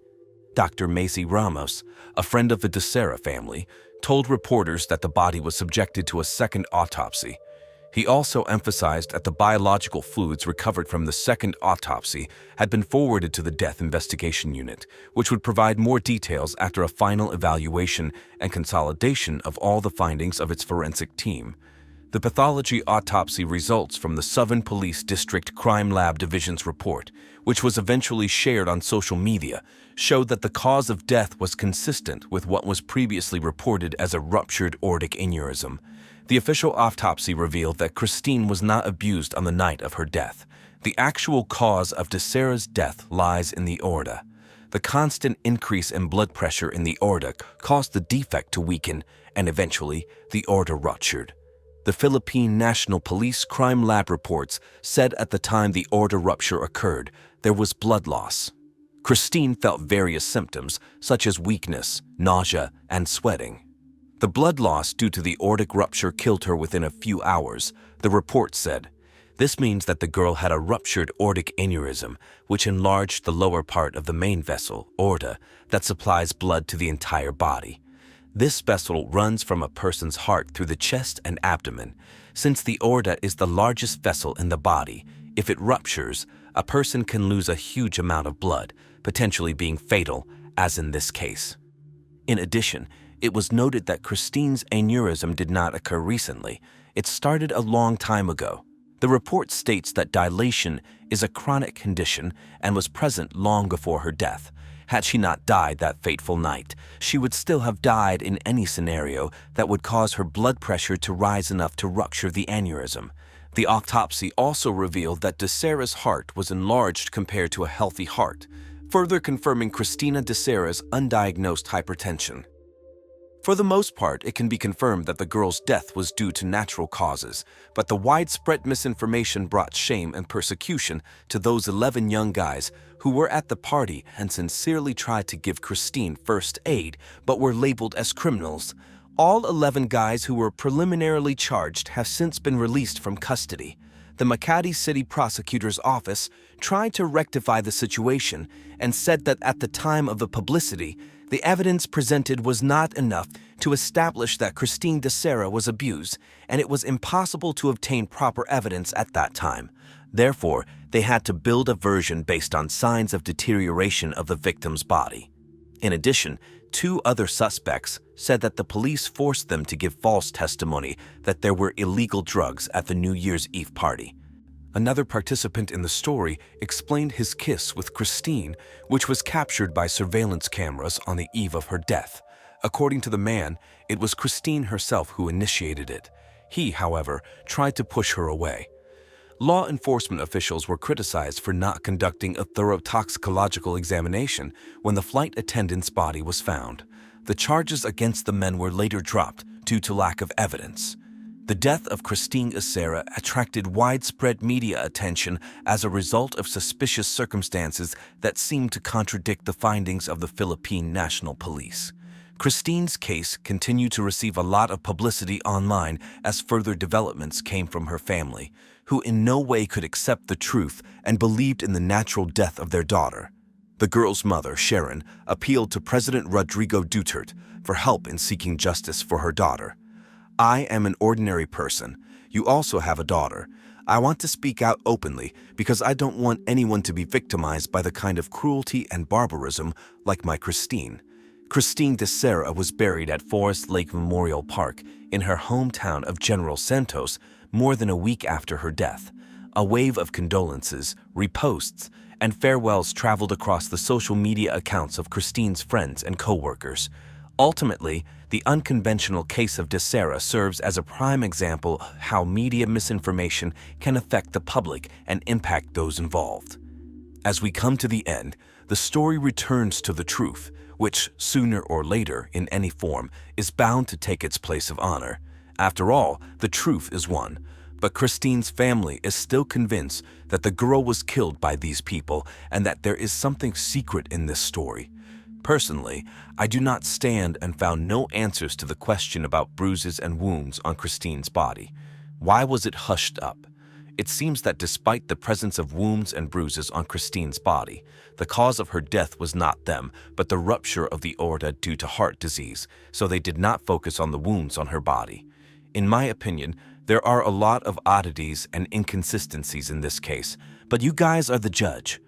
Dr. Macy Ramos, a friend of the Baxter family, told reporters that the body was subjected to a second autopsy. He also emphasized that the biological fluids recovered from the second autopsy had been forwarded to the Death Investigation Unit, which would provide more details after a final evaluation and consolidation of all the findings of its forensic team. The pathology autopsy results from the Southern Police District Crime Lab Division's report, which was eventually shared on social media, showed that the cause of death was consistent with what was previously reported as a ruptured aortic aneurysm. The official autopsy revealed that Christine was not abused on the night of her death. The actual cause of Baxter's death lies in the aorta. The constant increase in blood pressure in the aorta caused the defect to weaken, and eventually, the aorta ruptured. The Philippine National Police Crime Lab reports said at the time the aorta rupture occurred, there was blood loss. Christine felt various symptoms, such as weakness, nausea, and sweating. The blood loss due to the aortic rupture killed her within a few hours, the report said. This means that the girl had a ruptured aortic aneurysm, which enlarged the lower part of the main vessel, aorta, that supplies blood to the entire body. This vessel runs from a person's heart through the chest and abdomen. Since the aorta is the largest vessel in the body, if it ruptures, a person can lose a huge amount of blood, potentially being fatal, as in this case. In addition, it was noted that Christine's aneurysm did not occur recently. It started a long time ago. The report states that dilation is a chronic condition and was present long before her death. Had she not died that fateful night, she would still have died in any scenario that would cause her blood pressure to rise enough to rupture the aneurysm. The autopsy also revealed that DeSera's heart was enlarged compared to a healthy heart, further confirming Christina DeSera's undiagnosed hypertension. For the most part, it can be confirmed that the girl's death was due to natural causes, but the widespread misinformation brought shame and persecution to those 11 young guys who were at the party and sincerely tried to give Christine first aid but were labeled as criminals. All 11 guys who were preliminarily charged have since been released from custody. The Makati City Prosecutor's Office tried to rectify the situation and said that at the time of the publicity, the evidence presented was not enough to establish that Kristen DeSera was abused, and it was impossible to obtain proper evidence at that time. Therefore, they had to build a version based on signs of deterioration of the victim's body. In addition, 2 other suspects said that the police forced them to give false testimony that there were illegal drugs at the New Year's Eve party. Another participant in the story explained his kiss with Christine, which was captured by surveillance cameras on the eve of her death. According to the man, it was Christine herself who initiated it. He, however, tried to push her away. Law enforcement officials were criticized for not conducting a thorough toxicological examination when the flight attendant's body was found. The charges against the men were later dropped due to lack of evidence. The death of Kristen DeSera attracted widespread media attention as a result of suspicious circumstances that seemed to contradict the findings of the Philippine National Police. Christine's case continued to receive a lot of publicity online as further developments came from her family, who in no way could accept the truth and believed in the natural death of their daughter. The girl's mother, Sharon, appealed to President Rodrigo Duterte for help in seeking justice for her daughter. I am an ordinary person. You also have a daughter. I want to speak out openly because I don't want anyone to be victimized by the kind of cruelty and barbarism like my Christine. Kristen DeSera was buried at Forest Lake Memorial Park in her hometown of General Santos more than a week after her death. A wave of condolences, reposts, and farewells traveled across the social media accounts of Christine's friends and co-workers. Ultimately, the unconventional case of DeSera serves as a prime example of how media misinformation can affect the public and impact those involved. As we come to the end, the story returns to the truth, which, sooner or later, in any form, is bound to take its place of honor. After all, the truth is one. But Christine's family is still convinced that the girl was killed by these people and that there is something secret in this story. Personally, I do not stand and found no answers to the question about bruises and wounds on Christine's body. Why was it hushed up? It seems that despite the presence of wounds and bruises on Christine's body, the cause of her death was not them, but the rupture of the aorta due to heart disease, so they did not focus on the wounds on her body. In my opinion, there are a lot of oddities and inconsistencies in this case, but you guys are the judge.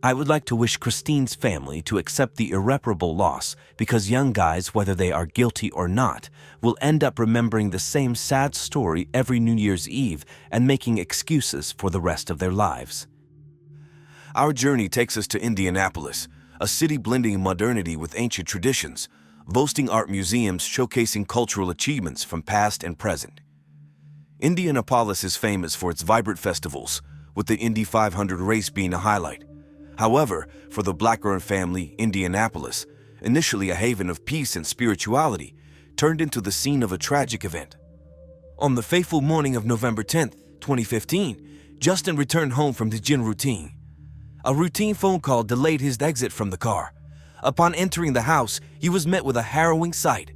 I would like to wish Christine's family to accept the irreparable loss because young guys, whether they are guilty or not, will end up remembering the same sad story every New Year's Eve and making excuses for the rest of their lives. Our journey takes us to Indianapolis, a city blending modernity with ancient traditions, boasting art museums showcasing cultural achievements from past and present. Indianapolis is famous for its vibrant festivals, with the Indy 500 race being a highlight. However, for the Blackburn family, Indianapolis, initially a haven of peace and spirituality, turned into the scene of a tragic event. On the fateful morning of November 10th, 2015, Justin returned home from his gym routine. A routine phone call delayed his exit from the car. Upon entering the house, he was met with a harrowing sight.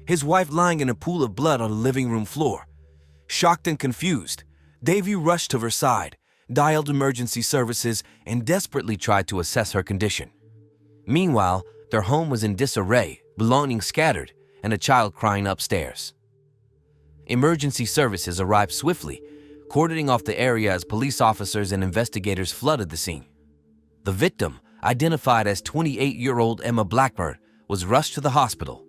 His wife lying in a pool of blood on the living room floor. Shocked and confused, Davy rushed to her side, dialed emergency services, and desperately tried to assess her condition. Meanwhile, their home was in disarray, belongings scattered, and a child crying upstairs. Emergency services arrived swiftly, cordoning off the area as police officers and investigators flooded the scene. The victim, identified as 28-year-old Emma Blackburn, was rushed to the hospital.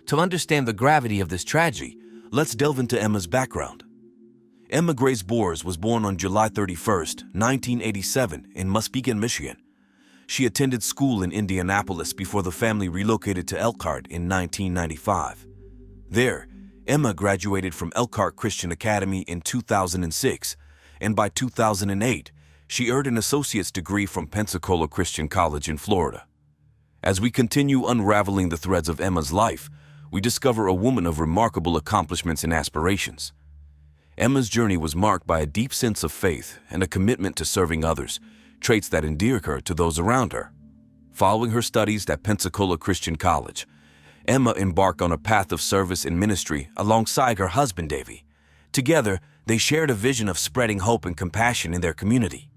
To understand the gravity of this tragedy, let's delve into Emma's background. Emma Grace Boers was born on July 31, 1987, in Muskegon, Michigan. She attended school in Indianapolis before the family relocated to Elkhart in 1995. There, Emma graduated from Elkhart Christian Academy in 2006, and by 2008, she earned an associate's degree from Pensacola Christian College in Florida. As we continue unraveling the threads of Emma's life, we discover a woman of remarkable accomplishments and aspirations. Emma's journey was marked by a deep sense of faith and a commitment to serving others, traits that endear her to those around her. Following her studies at Pensacola Christian College, Emma embarked on a path of service and ministry alongside her husband, Davy. Together, they shared a vision of spreading hope and compassion in their community.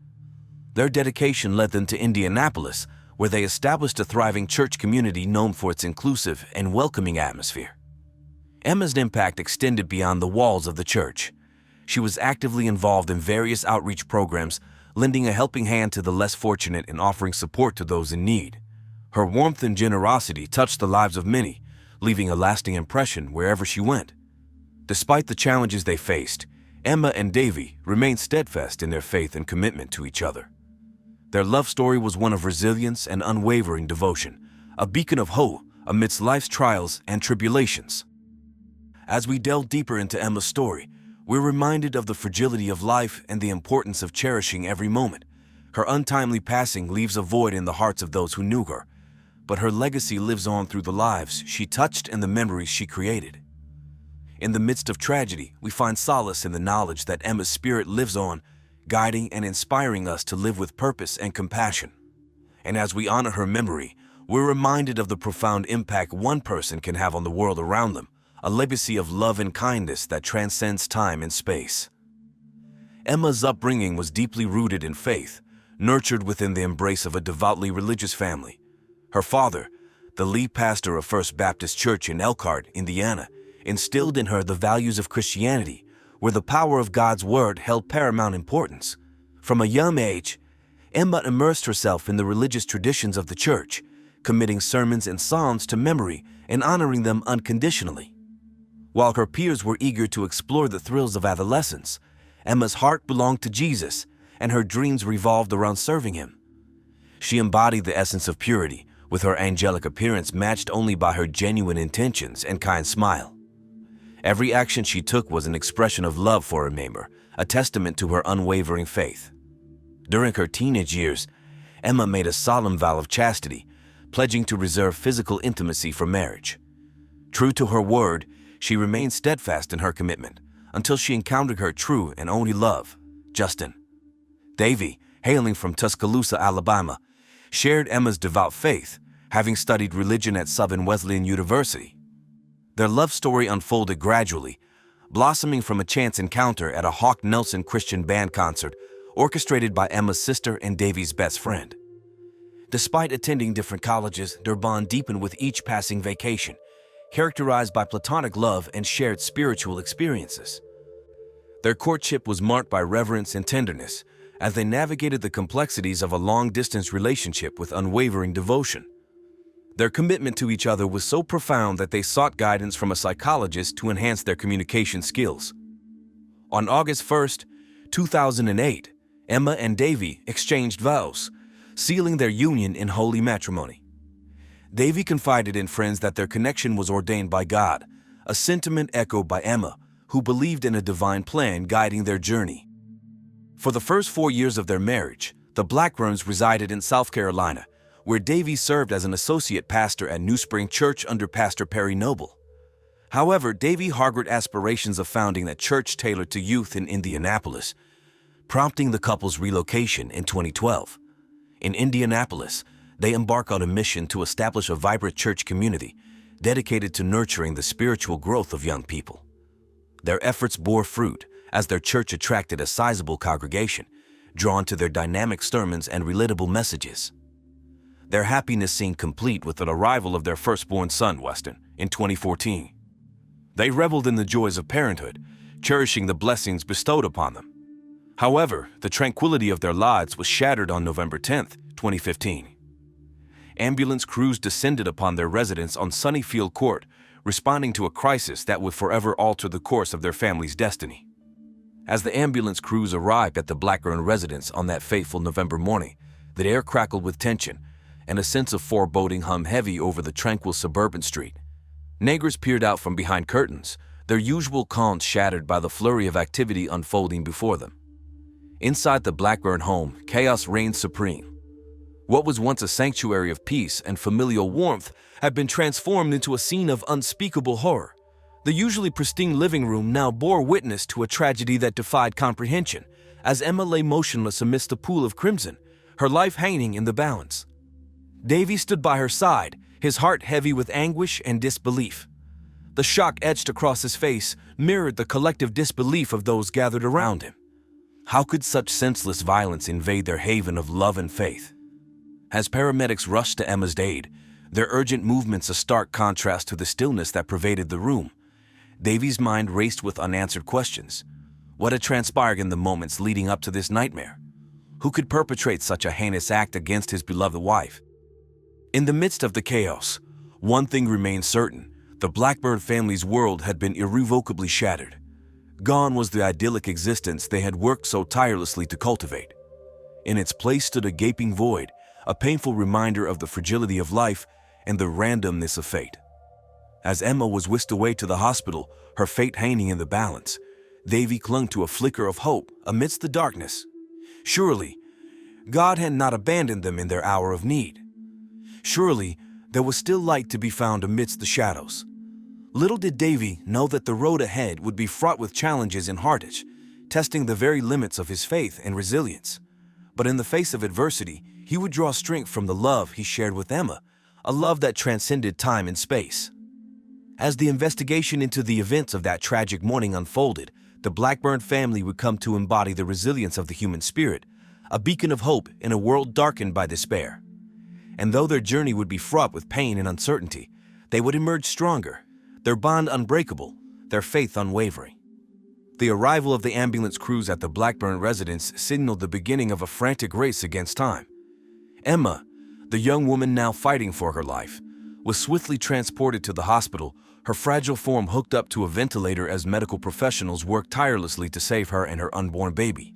Their dedication led them to Indianapolis, where they established a thriving church community known for its inclusive and welcoming atmosphere. Emma's impact extended beyond the walls of the church. She was actively involved in various outreach programs, lending a helping hand to the less fortunate and offering support to those in need. Her warmth and generosity touched the lives of many, leaving a lasting impression wherever she went. Despite the challenges they faced, Emma and Davy remained steadfast in their faith and commitment to each other. Their love story was one of resilience and unwavering devotion, a beacon of hope amidst life's trials and tribulations. As we delve deeper into Emma's story, we're reminded of the fragility of life and the importance of cherishing every moment. Her untimely passing leaves a void in the hearts of those who knew her, but her legacy lives on through the lives she touched and the memories she created. In the midst of tragedy, we find solace in the knowledge that Emma's spirit lives on, guiding and inspiring us to live with purpose and compassion. And as we honor her memory, we're reminded of the profound impact one person can have on the world around them, a legacy of love and kindness that transcends time and space. Emma's upbringing was deeply rooted in faith, nurtured within the embrace of a devoutly religious family. Her father, the lead pastor of First Baptist Church in Elkhart, Indiana, instilled in her the values of Christianity, where the power of God's Word held paramount importance. From a young age, Emma immersed herself in the religious traditions of the church, committing sermons and psalms to memory and honoring them unconditionally. While her peers were eager to explore the thrills of adolescence, Emma's heart belonged to Jesus, and her dreams revolved around serving Him. She embodied the essence of purity, with her angelic appearance matched only by her genuine intentions and kind smile. Every action she took was an expression of love for her neighbor, a testament to her unwavering faith. During her teenage years, Emma made a solemn vow of chastity, pledging to reserve physical intimacy for marriage. True to her word, she remained steadfast in her commitment until she encountered her true and only love, Justin. Davy, hailing from Tuscaloosa, Alabama, shared Emma's devout faith, having studied religion at Southern Wesleyan University. Their love story unfolded gradually, blossoming from a chance encounter at a Hawk Nelson Christian band concert orchestrated by Emma's sister and Davy's best friend. Despite attending different colleges, their bond deepened with each passing vacation, characterized by platonic love and shared spiritual experiences. Their courtship was marked by reverence and tenderness, as they navigated the complexities of a long-distance relationship with unwavering devotion. Their commitment to each other was so profound that they sought guidance from a psychologist to enhance their communication skills. On August 1, 2008, Emma and Davy exchanged vows, sealing their union in holy matrimony. Davy confided in friends that their connection was ordained by God, a sentiment echoed by Emma, who believed in a divine plan guiding their journey. For the first 4 years of their marriage, the Blackburns resided in South Carolina, where Davy served as an associate pastor at New Spring Church under Pastor Perry Noble. However, Davy harbored aspirations of founding a church tailored to youth in Indianapolis, prompting the couple's relocation in 2012. In Indianapolis, they embarked on a mission to establish a vibrant church community dedicated to nurturing the spiritual growth of young people. Their efforts bore fruit, as their church attracted a sizable congregation, drawn to their dynamic sermons and relatable messages. Their happiness seemed complete with the arrival of their firstborn son, Weston, in 2014. They reveled in the joys of parenthood, cherishing the blessings bestowed upon them. However, the tranquility of their lives was shattered on November 10, 2015. Ambulance crews descended upon their residence on Sunnyfield Court, responding to a crisis that would forever alter the course of their family's destiny. As the ambulance crews arrived at the Blackburn residence on that fateful November morning, the air crackled with tension, and a sense of foreboding hung heavy over the tranquil suburban street. Neighbors peered out from behind curtains, their usual calm shattered by the flurry of activity unfolding before them. Inside the Blackburn home, chaos reigned supreme. What was once a sanctuary of peace and familial warmth had been transformed into a scene of unspeakable horror. The usually pristine living room now bore witness to a tragedy that defied comprehension, as Emma lay motionless amidst a pool of crimson, her life hanging in the balance. Davy stood by her side, his heart heavy with anguish and disbelief. The shock etched across his face mirrored the collective disbelief of those gathered around him. How could such senseless violence invade their haven of love and faith? As paramedics rushed to Emma's aid, their urgent movements a stark contrast to the stillness that pervaded the room. Davy's mind raced with unanswered questions. What had transpired in the moments leading up to this nightmare? Who could perpetrate such a heinous act against his beloved wife? In the midst of the chaos, one thing remained certain: the Blackburn family's world had been irrevocably shattered. Gone was the idyllic existence they had worked so tirelessly to cultivate. In its place stood a gaping void, a painful reminder of the fragility of life and the randomness of fate. As Emma was whisked away to the hospital, her fate hanging in the balance, Davy clung to a flicker of hope amidst the darkness. Surely, God had not abandoned them in their hour of need. Surely, there was still light to be found amidst the shadows. Little did Davy know that the road ahead would be fraught with challenges and heartache, testing the very limits of his faith and resilience. But in the face of adversity, he would draw strength from the love he shared with Emma, a love that transcended time and space. As the investigation into the events of that tragic morning unfolded, the Blackburn family would come to embody the resilience of the human spirit, a beacon of hope in a world darkened by despair. And though their journey would be fraught with pain and uncertainty, they would emerge stronger, their bond unbreakable, their faith unwavering. The arrival of the ambulance crews at the Blackburn residence signaled the beginning of a frantic race against time. Emma, the young woman now fighting for her life, was swiftly transported to the hospital, her fragile form hooked up to a ventilator as medical professionals worked tirelessly to save her and her unborn baby.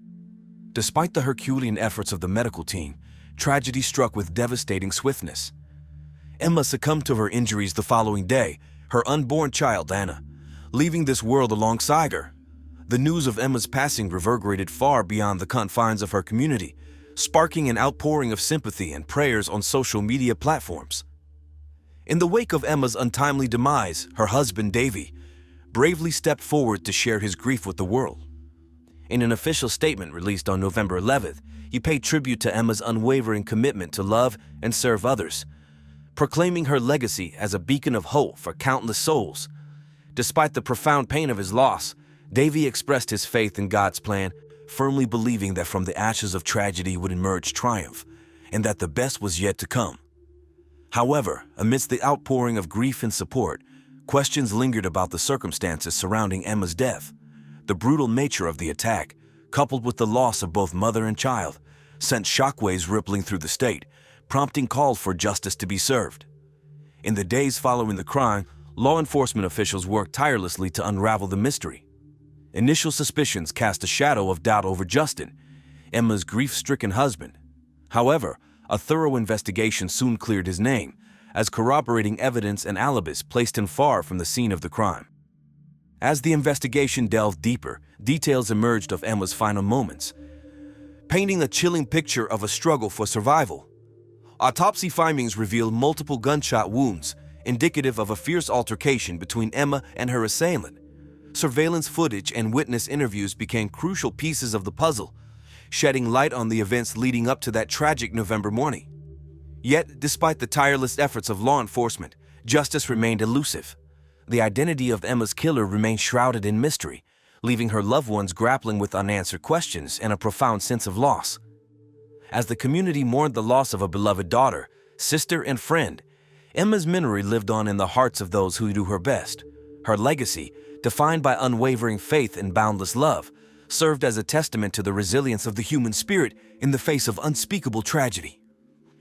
Despite the Herculean efforts of the medical team, tragedy struck with devastating swiftness. Emma succumbed to her injuries the following day, her unborn child Anna, leaving this world alongside her. The news of Emma's passing reverberated far beyond the confines of her community, sparking an outpouring of sympathy and prayers on social media platforms. In the wake of Emma's untimely demise, her husband Davy bravely stepped forward to share his grief with the world. In an official statement released on November 11th, he paid tribute to Emma's unwavering commitment to love and serve others, proclaiming her legacy as a beacon of hope for countless souls. Despite the profound pain of his loss, Davy expressed his faith in God's plan, firmly believing that from the ashes of tragedy would emerge triumph, and that the best was yet to come. However, amidst the outpouring of grief and support, questions lingered about the circumstances surrounding Emma's death. The brutal nature of the attack, coupled with the loss of both mother and child, sent shockwaves rippling through the state, prompting calls for justice to be served. In the days following the crime, law enforcement officials worked tirelessly to unravel the mystery. Initial suspicions cast a shadow of doubt over Justin, Emma's grief-stricken husband. However, a thorough investigation soon cleared his name, as corroborating evidence and alibis placed him far from the scene of the crime. As the investigation delved deeper, details emerged of Emma's final moments, painting a chilling picture of a struggle for survival. Autopsy findings revealed multiple gunshot wounds, indicative of a fierce altercation between Emma and her assailant. Surveillance footage and witness interviews became crucial pieces of the puzzle, shedding light on the events leading up to that tragic November morning. Yet, despite the tireless efforts of law enforcement, justice remained elusive. The identity of Emma's killer remained shrouded in mystery, leaving her loved ones grappling with unanswered questions and a profound sense of loss. As the community mourned the loss of a beloved daughter, sister, and friend, Emma's memory lived on in the hearts of those who knew her best. Her legacy, defined by unwavering faith and boundless love, served as a testament to the resilience of the human spirit in the face of unspeakable tragedy.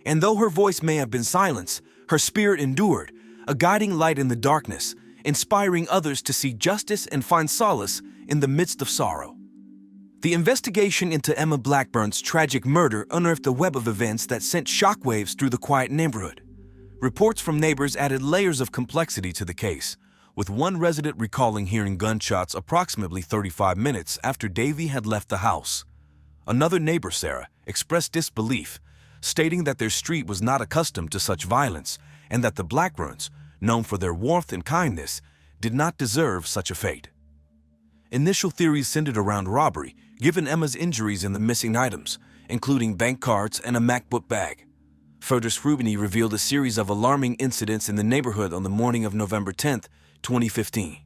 And though her voice may have been silenced, her spirit endured, a guiding light in the darkness, inspiring others to seek justice and find solace in the midst of sorrow. The investigation into Emma Blackburn's tragic murder unearthed a web of events that sent shockwaves through the quiet neighborhood. Reports from neighbors added layers of complexity to the case, with one resident recalling hearing gunshots approximately 35 minutes after Davy had left the house. Another neighbor, Sarah, expressed disbelief, stating that their street was not accustomed to such violence and that the Blackburns, known for their warmth and kindness, did not deserve such a fate. Initial theories centered around robbery, given Emma's injuries and the missing items, including bank cards and a MacBook bag. Further scrutiny revealed a series of alarming incidents in the neighborhood on the morning of November 10, 2015.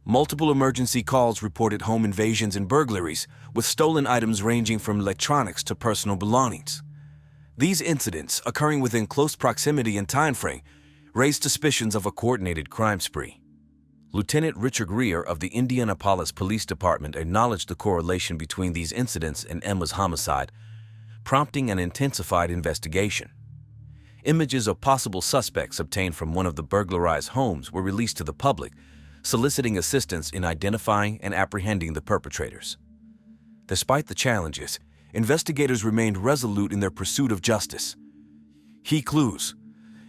Multiple emergency calls reported home invasions and burglaries, with stolen items ranging from electronics to personal belongings. These incidents, occurring within close proximity and time frame, raised suspicions of a coordinated crime spree. Lieutenant Richard Greer of the Indianapolis Police Department acknowledged the correlation between these incidents and Emma's homicide, prompting an intensified investigation. Images of possible suspects obtained from one of the burglarized homes were released to the public, soliciting assistance in identifying and apprehending the perpetrators. Despite the challenges, investigators remained resolute in their pursuit of justice. Key clues,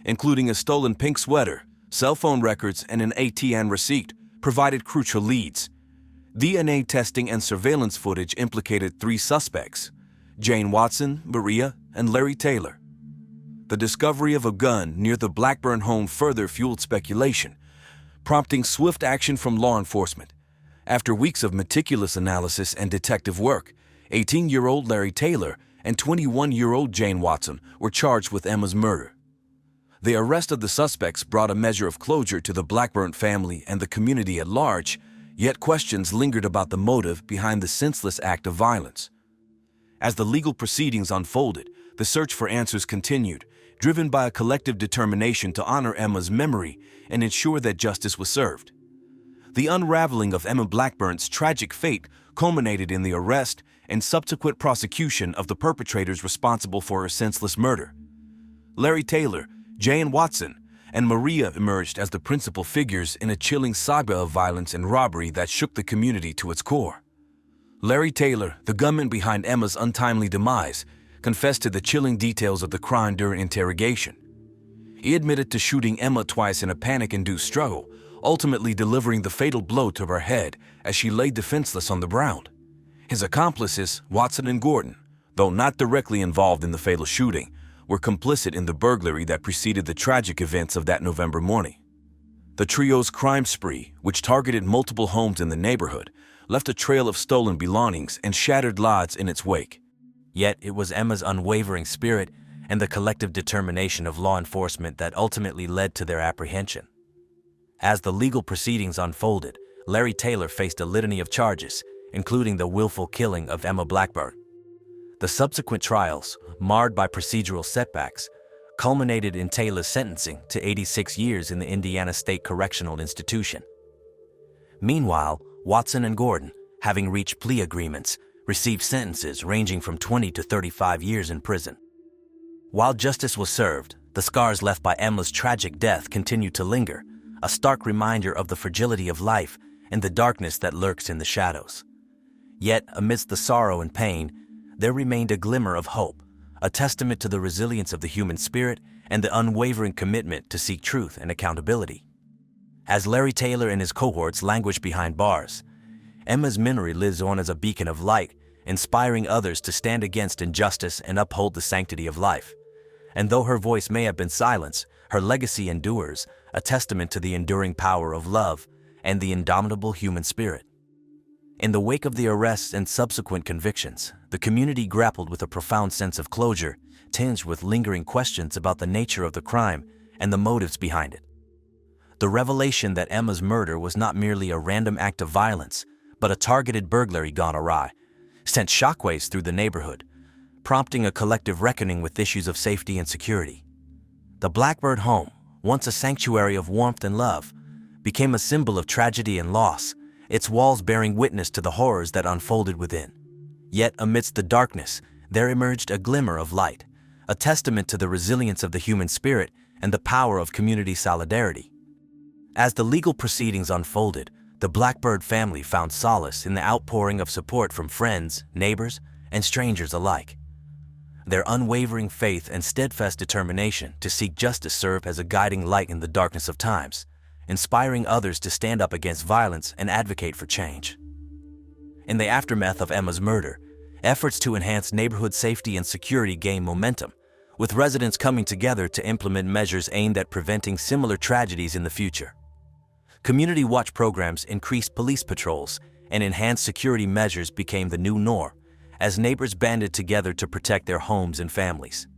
including a stolen pink sweater, cell phone records, and an ATM receipt, provided crucial leads. DNA testing and surveillance footage implicated 3 suspects: Jane Watson, Maria, and Larry Taylor. The discovery of a gun near the Blackburn home further fueled speculation, prompting swift action from law enforcement. After weeks of meticulous analysis and detective work, 18-year-old Larry Taylor and 21-year-old Jane Watson were charged with Emma's murder. The arrest of the suspects brought a measure of closure to the Blackburn family and the community at large, yet questions lingered about the motive behind the senseless act of violence. As the legal proceedings unfolded, the search for answers continued, driven by a collective determination to honor Emma's memory and ensure that justice was served. The unraveling of Emma Blackburn's tragic fate culminated in the arrest and subsequent prosecution of the perpetrators responsible for her senseless murder. Larry Taylor, Jane Watson, and Maria emerged as the principal figures in a chilling saga of violence and robbery that shook the community to its core. Larry Taylor, the gunman behind Emma's untimely demise, confessed to the chilling details of the crime during interrogation. He admitted to shooting Emma twice in a panic-induced struggle, ultimately delivering the fatal blow to her head as she lay defenseless on the ground. His accomplices, Watson and Gordon, though not directly involved in the fatal shooting, were complicit in the burglary that preceded the tragic events of that November morning. The trio's crime spree, which targeted multiple homes in the neighborhood, left a trail of stolen belongings and shattered lives in its wake. Yet it was Emma's unwavering spirit and the collective determination of law enforcement that ultimately led to their apprehension. As the legal proceedings unfolded, Larry Taylor faced a litany of charges, including the willful killing of Emma Blackburn. The subsequent trials, marred by procedural setbacks, culminated in Taylor's sentencing to 86 years in the Indiana State Correctional Institution. Meanwhile, Watson and Gordon, having reached plea agreements, received sentences ranging from 20 to 35 years in prison. While justice was served, the scars left by Emma's tragic death continued to linger, a stark reminder of the fragility of life and the darkness that lurks in the shadows. Yet, amidst the sorrow and pain, there remained a glimmer of hope, a testament to the resilience of the human spirit and the unwavering commitment to seek truth and accountability. As Larry Taylor and his cohorts languish behind bars, Emma's memory lives on as a beacon of light, inspiring others to stand against injustice and uphold the sanctity of life. And though her voice may have been silenced, her legacy endures, a testament to the enduring power of love and the indomitable human spirit. In the wake of the arrests and subsequent convictions, the community grappled with a profound sense of closure, tinged with lingering questions about the nature of the crime and the motives behind it. The revelation that Emma's murder was not merely a random act of violence, but a targeted burglary gone awry sent shockwaves through the neighborhood, prompting a collective reckoning with issues of safety and security. The Blackbird home, once a sanctuary of warmth and love, became a symbol of tragedy and loss, its walls bearing witness to the horrors that unfolded within. Yet amidst the darkness, there emerged a glimmer of light, a testament to the resilience of the human spirit and the power of community solidarity. As the legal proceedings unfolded, the Blackbird family found solace in the outpouring of support from friends, neighbors, and strangers alike. Their unwavering faith and steadfast determination to seek justice served as a guiding light in the darkness of times, inspiring others to stand up against violence and advocate for change. In the aftermath of Emma's murder, efforts to enhance neighborhood safety and security gained momentum, with residents coming together to implement measures aimed at preventing similar tragedies in the future. Community watch programs increased police patrols, and enhanced security measures became the new norm, as neighbors banded together to protect their homes and families.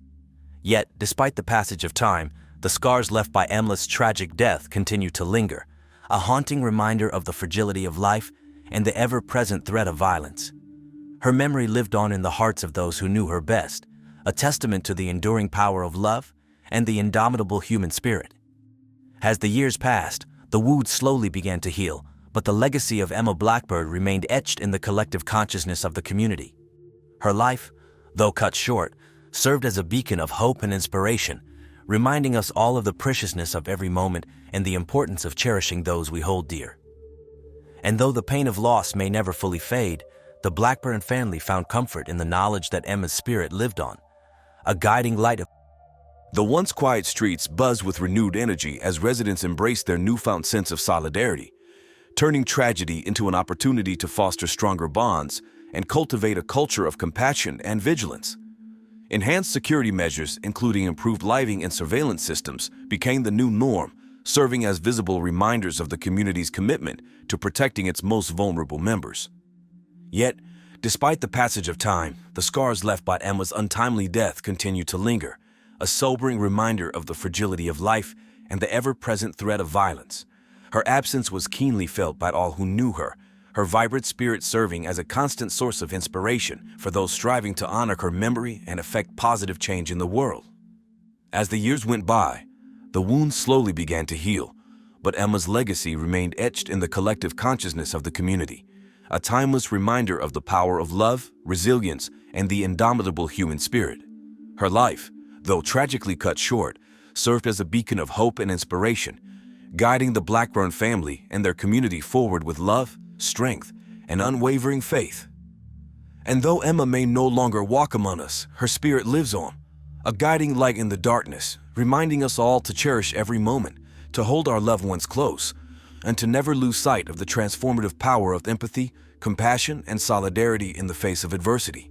Yet, despite the passage of time, the scars left by Emma's tragic death continue to linger, a haunting reminder of the fragility of life and the ever-present threat of violence. Her memory lived on in the hearts of those who knew her best, a testament to the enduring power of love and the indomitable human spirit. As the years passed, the wound slowly began to heal, but the legacy of Emma Blackbird remained etched in the collective consciousness of the community. Her life, though cut short, served as a beacon of hope and inspiration, reminding us all of the preciousness of every moment and the importance of cherishing those we hold dear. And though the pain of loss may never fully fade, the Blackburn family found comfort in the knowledge that Emma's spirit lived on, a guiding light of. The once quiet streets buzzed with renewed energy as residents embraced their newfound sense of solidarity, turning tragedy into an opportunity to foster stronger bonds and cultivate a culture of compassion and vigilance. Enhanced security measures, including improved lighting and surveillance systems, became the new norm, serving as visible reminders of the community's commitment to protecting its most vulnerable members. Yet, despite the passage of time, the scars left by Emma's untimely death continue to linger, a sobering reminder of the fragility of life and the ever-present threat of violence. Her absence was keenly felt by all who knew her, her vibrant spirit serving as a constant source of inspiration for those striving to honor her memory and effect positive change in the world. As the years went by, the wounds slowly began to heal, but Emma's legacy remained etched in the collective consciousness of the community, a timeless reminder of the power of love, resilience, and the indomitable human spirit. Her life, though tragically cut short, served as a beacon of hope and inspiration, guiding the Blackburn family and their community forward with love, strength, and unwavering faith. And though Emma may no longer walk among us, her spirit lives on, a guiding light in the darkness, reminding us all to cherish every moment, to hold our loved ones close, and to never lose sight of the transformative power of empathy, compassion, and solidarity in the face of adversity.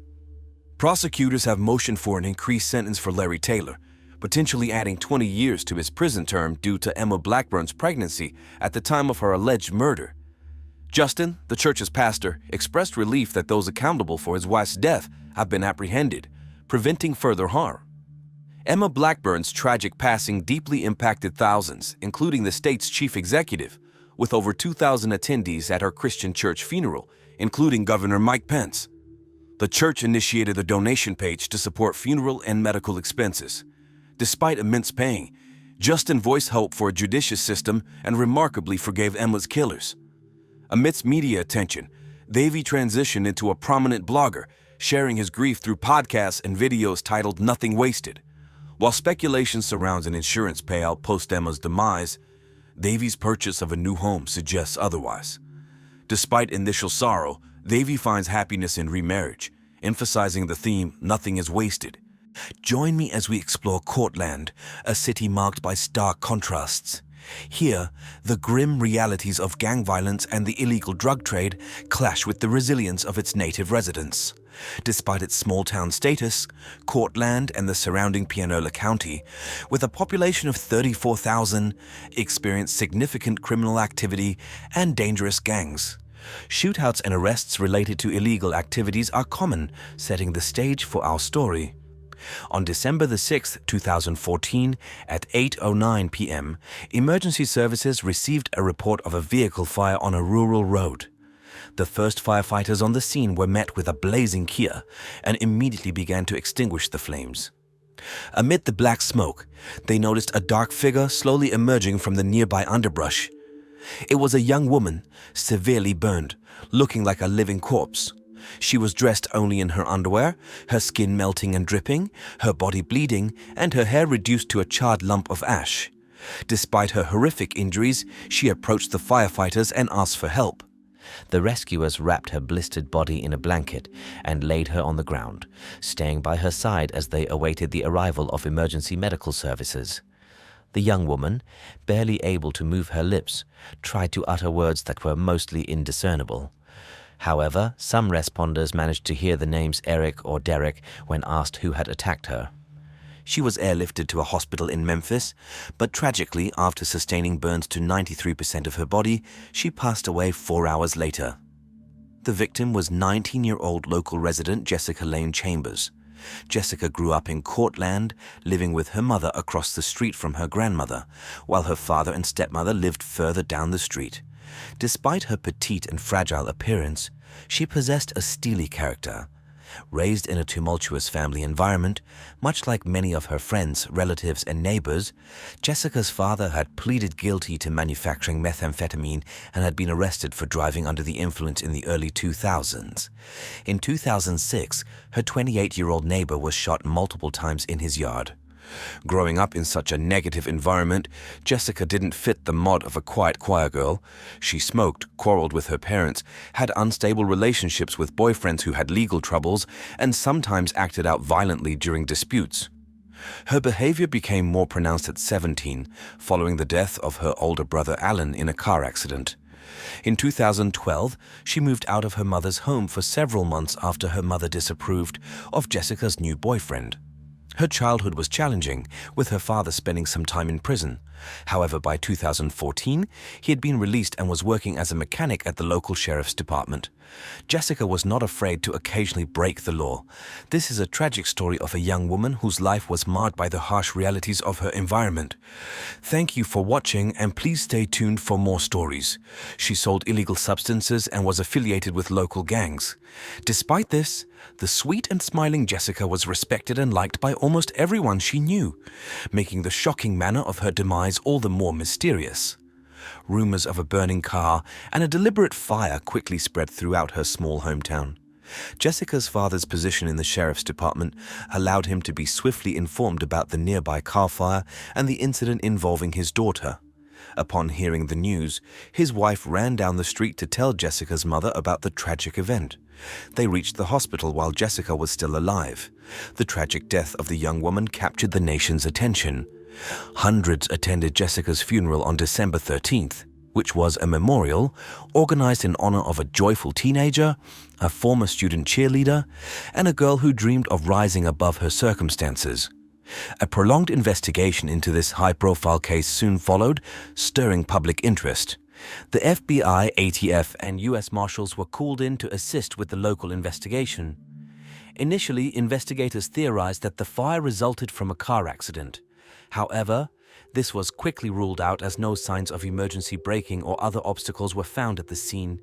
Prosecutors have motioned for an increased sentence for Larry Taylor, potentially adding 20 years to his prison term due to Emma Blackburn's pregnancy at the time of her alleged murder. Justin, the church's pastor, expressed relief that those accountable for his wife's death have been apprehended, preventing further harm. Emma Blackburn's tragic passing deeply impacted thousands, including the state's chief executive, with over 2,000 attendees at her Christian church funeral, including Governor Mike Pence. The church initiated a donation page to support funeral and medical expenses. Despite immense pain, Justin voiced hope for a judicious system and remarkably forgave Emma's killers. Amidst media attention, Davey transitioned into a prominent blogger, sharing his grief through podcasts and videos titled Nothing Wasted. While speculation surrounds an insurance payout post-Emma's demise, Davey's purchase of a new home suggests otherwise. Despite initial sorrow, Davey finds happiness in remarriage, emphasizing the theme, nothing is wasted. Join me as we explore Courtland, a city marked by stark contrasts. Here, the grim realities of gang violence and the illegal drug trade clash with the resilience of its native residents. Despite its small-town status, Courtland and the surrounding Pianola County, with a population of 34,000, experience significant criminal activity and dangerous gangs. Shootouts and arrests related to illegal activities are common, setting the stage for our story. On December 6, 2014, at 8:09 p.m., emergency services received a report of a vehicle fire on a rural road. The first firefighters on the scene were met with a blazing Kia and immediately began to extinguish the flames. Amid the black smoke, they noticed a dark figure slowly emerging from the nearby underbrush. It was a young woman, severely burned, looking like a living corpse. She was dressed only in her underwear, her skin melting and dripping, her body bleeding, and her hair reduced to a charred lump of ash. Despite her horrific injuries, she approached the firefighters and asked for help. The rescuers wrapped her blistered body in a blanket and laid her on the ground, staying by her side as they awaited the arrival of emergency medical services. The young woman, barely able to move her lips, tried to utter words that were mostly indiscernible. However, some responders managed to hear the names Eric or Derek when asked who had attacked her. She was airlifted to a hospital in Memphis, but tragically, after sustaining burns to 93% of her body, she passed away 4 hours later. The victim was 19-year-old local resident Jessica Lane Chambers. Jessica grew up in Cortland, living with her mother across the street from her grandmother, while her father and stepmother lived further down the street. Despite her petite and fragile appearance, she possessed a steely character. Raised in a tumultuous family environment, much like many of her friends, relatives, and neighbors, Jessica's father had pleaded guilty to manufacturing methamphetamine and had been arrested for driving under the influence in the early 2000s. In 2006, her 28-year-old neighbor was shot multiple times in his yard. Growing up in such a negative environment, Jessica didn't fit the mod of a quiet choir girl. She smoked, quarreled with her parents, had unstable relationships with boyfriends who had legal troubles, and sometimes acted out violently during disputes. Her behavior became more pronounced at 17, following the death of her older brother Alan in a car accident. In 2012, she moved out of her mother's home for several months after her mother disapproved of Jessica's new boyfriend. Her childhood was challenging, with her father spending some time in prison. However, by 2014, he had been released and was working as a mechanic at the local sheriff's department. Jessica was not afraid to occasionally break the law. This is a tragic story of a young woman whose life was marred by the harsh realities of her environment. Thank you for watching, and please stay tuned for more stories. She sold illegal substances and was affiliated with local gangs. Despite this, the sweet and smiling Jessica was respected and liked by almost everyone she knew, making the shocking manner of her demise all the more mysterious. Rumors of a burning car and a deliberate fire quickly spread throughout her small hometown. Jessica's father's position in the sheriff's department allowed him to be swiftly informed about the nearby car fire and the incident involving his daughter. Upon hearing the news, his wife ran down the street to tell Jessica's mother about the tragic event. They reached the hospital while Jessica was still alive. The tragic death of the young woman captured the nation's attention. Hundreds attended Jessica's funeral on December 13th, which was a memorial organized in honor of a joyful teenager, a former student cheerleader, and a girl who dreamed of rising above her circumstances. A prolonged investigation into this high-profile case soon followed, stirring public interest. The FBI, ATF, and U.S. Marshals were called in to assist with the local investigation. Initially, investigators theorized that the fire resulted from a car accident. However, this was quickly ruled out as no signs of emergency braking or other obstacles were found at the scene.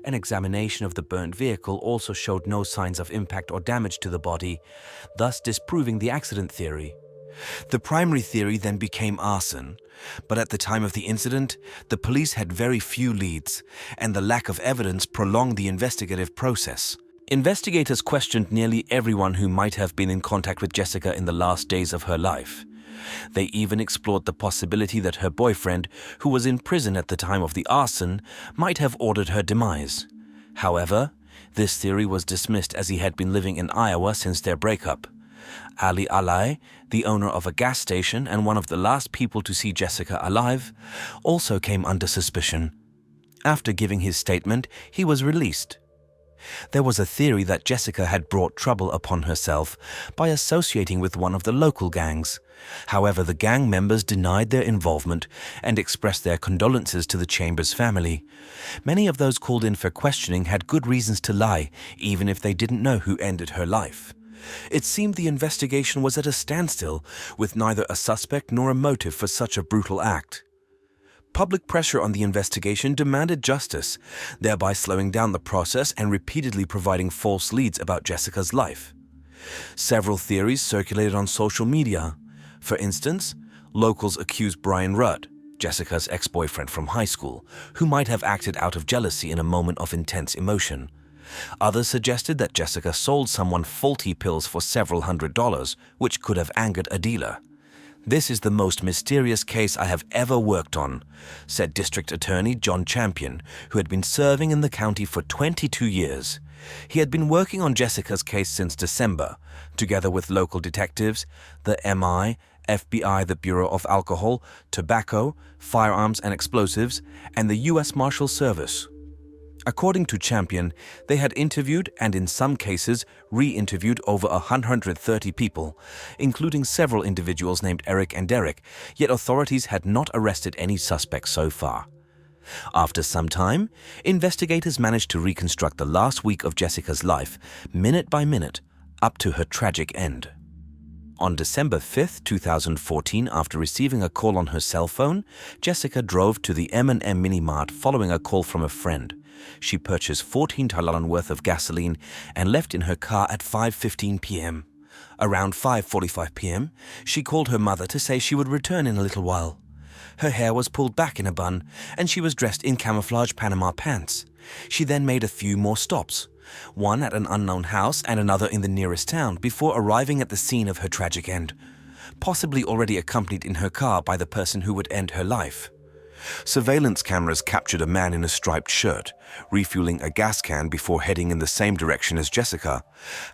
An examination of the burnt vehicle also showed no signs of impact or damage to the body, thus disproving the accident theory. The primary theory then became arson, but at the time of the incident, the police had very few leads, and the lack of evidence prolonged the investigative process. Investigators questioned nearly everyone who might have been in contact with Jessica in the last days of her life. They even explored the possibility that her boyfriend, who was in prison at the time of the arson, might have ordered her demise. However, this theory was dismissed as he had been living in Iowa since their breakup. Ali Alai, the owner of a gas station and one of the last people to see Jessica alive, also came under suspicion. After giving his statement, he was released. There was a theory that Jessica had brought trouble upon herself by associating with one of the local gangs. However, the gang members denied their involvement and expressed their condolences to the Chambers family. Many of those called in for questioning had good reasons to lie, even if they didn't know who ended her life. It seemed the investigation was at a standstill, with neither a suspect nor a motive for such a brutal act. public pressure on the investigation demanded justice, thereby slowing down the process and repeatedly providing false leads about Jessica's life. Several theories circulated on social media. For instance, locals accused Brian Rudd, Jessica's ex-boyfriend from high school, who might have acted out of jealousy in a moment of intense emotion. Others suggested that Jessica sold someone faulty pills for several $100s, which could have angered a dealer. "This is the most mysterious case I have ever worked on," said District Attorney John Champion, who had been serving in the county for 22 years. He had been working on Jessica's case since December, together with local detectives, the MI, FBI, the Bureau of Alcohol, Tobacco, Firearms and Explosives, and the U.S. Marshal Service. According to Champion, they had interviewed and in some cases re-interviewed over 130 people, including several individuals named Eric and Derek, yet authorities had not arrested any suspects so far. After some time, investigators managed to reconstruct the last week of Jessica's life, minute by minute, up to her tragic end. On December 5, 2014, after receiving a call on her cell phone, Jessica drove to the M&M Mini-Mart following a call from a friend. She purchased $14 worth of gasoline and left in her car at 5:15 p.m. Around 5:45 p.m., she called her mother to say she would return in a little while. Her hair was pulled back in a bun, and she was dressed in camouflage Panama pants. She then made a few more stops, one at an unknown house and another in the nearest town, before arriving at the scene of her tragic end, possibly already accompanied in her car by the person who would end her life. Surveillance cameras captured a man in a striped shirt, refueling a gas can before heading in the same direction as Jessica.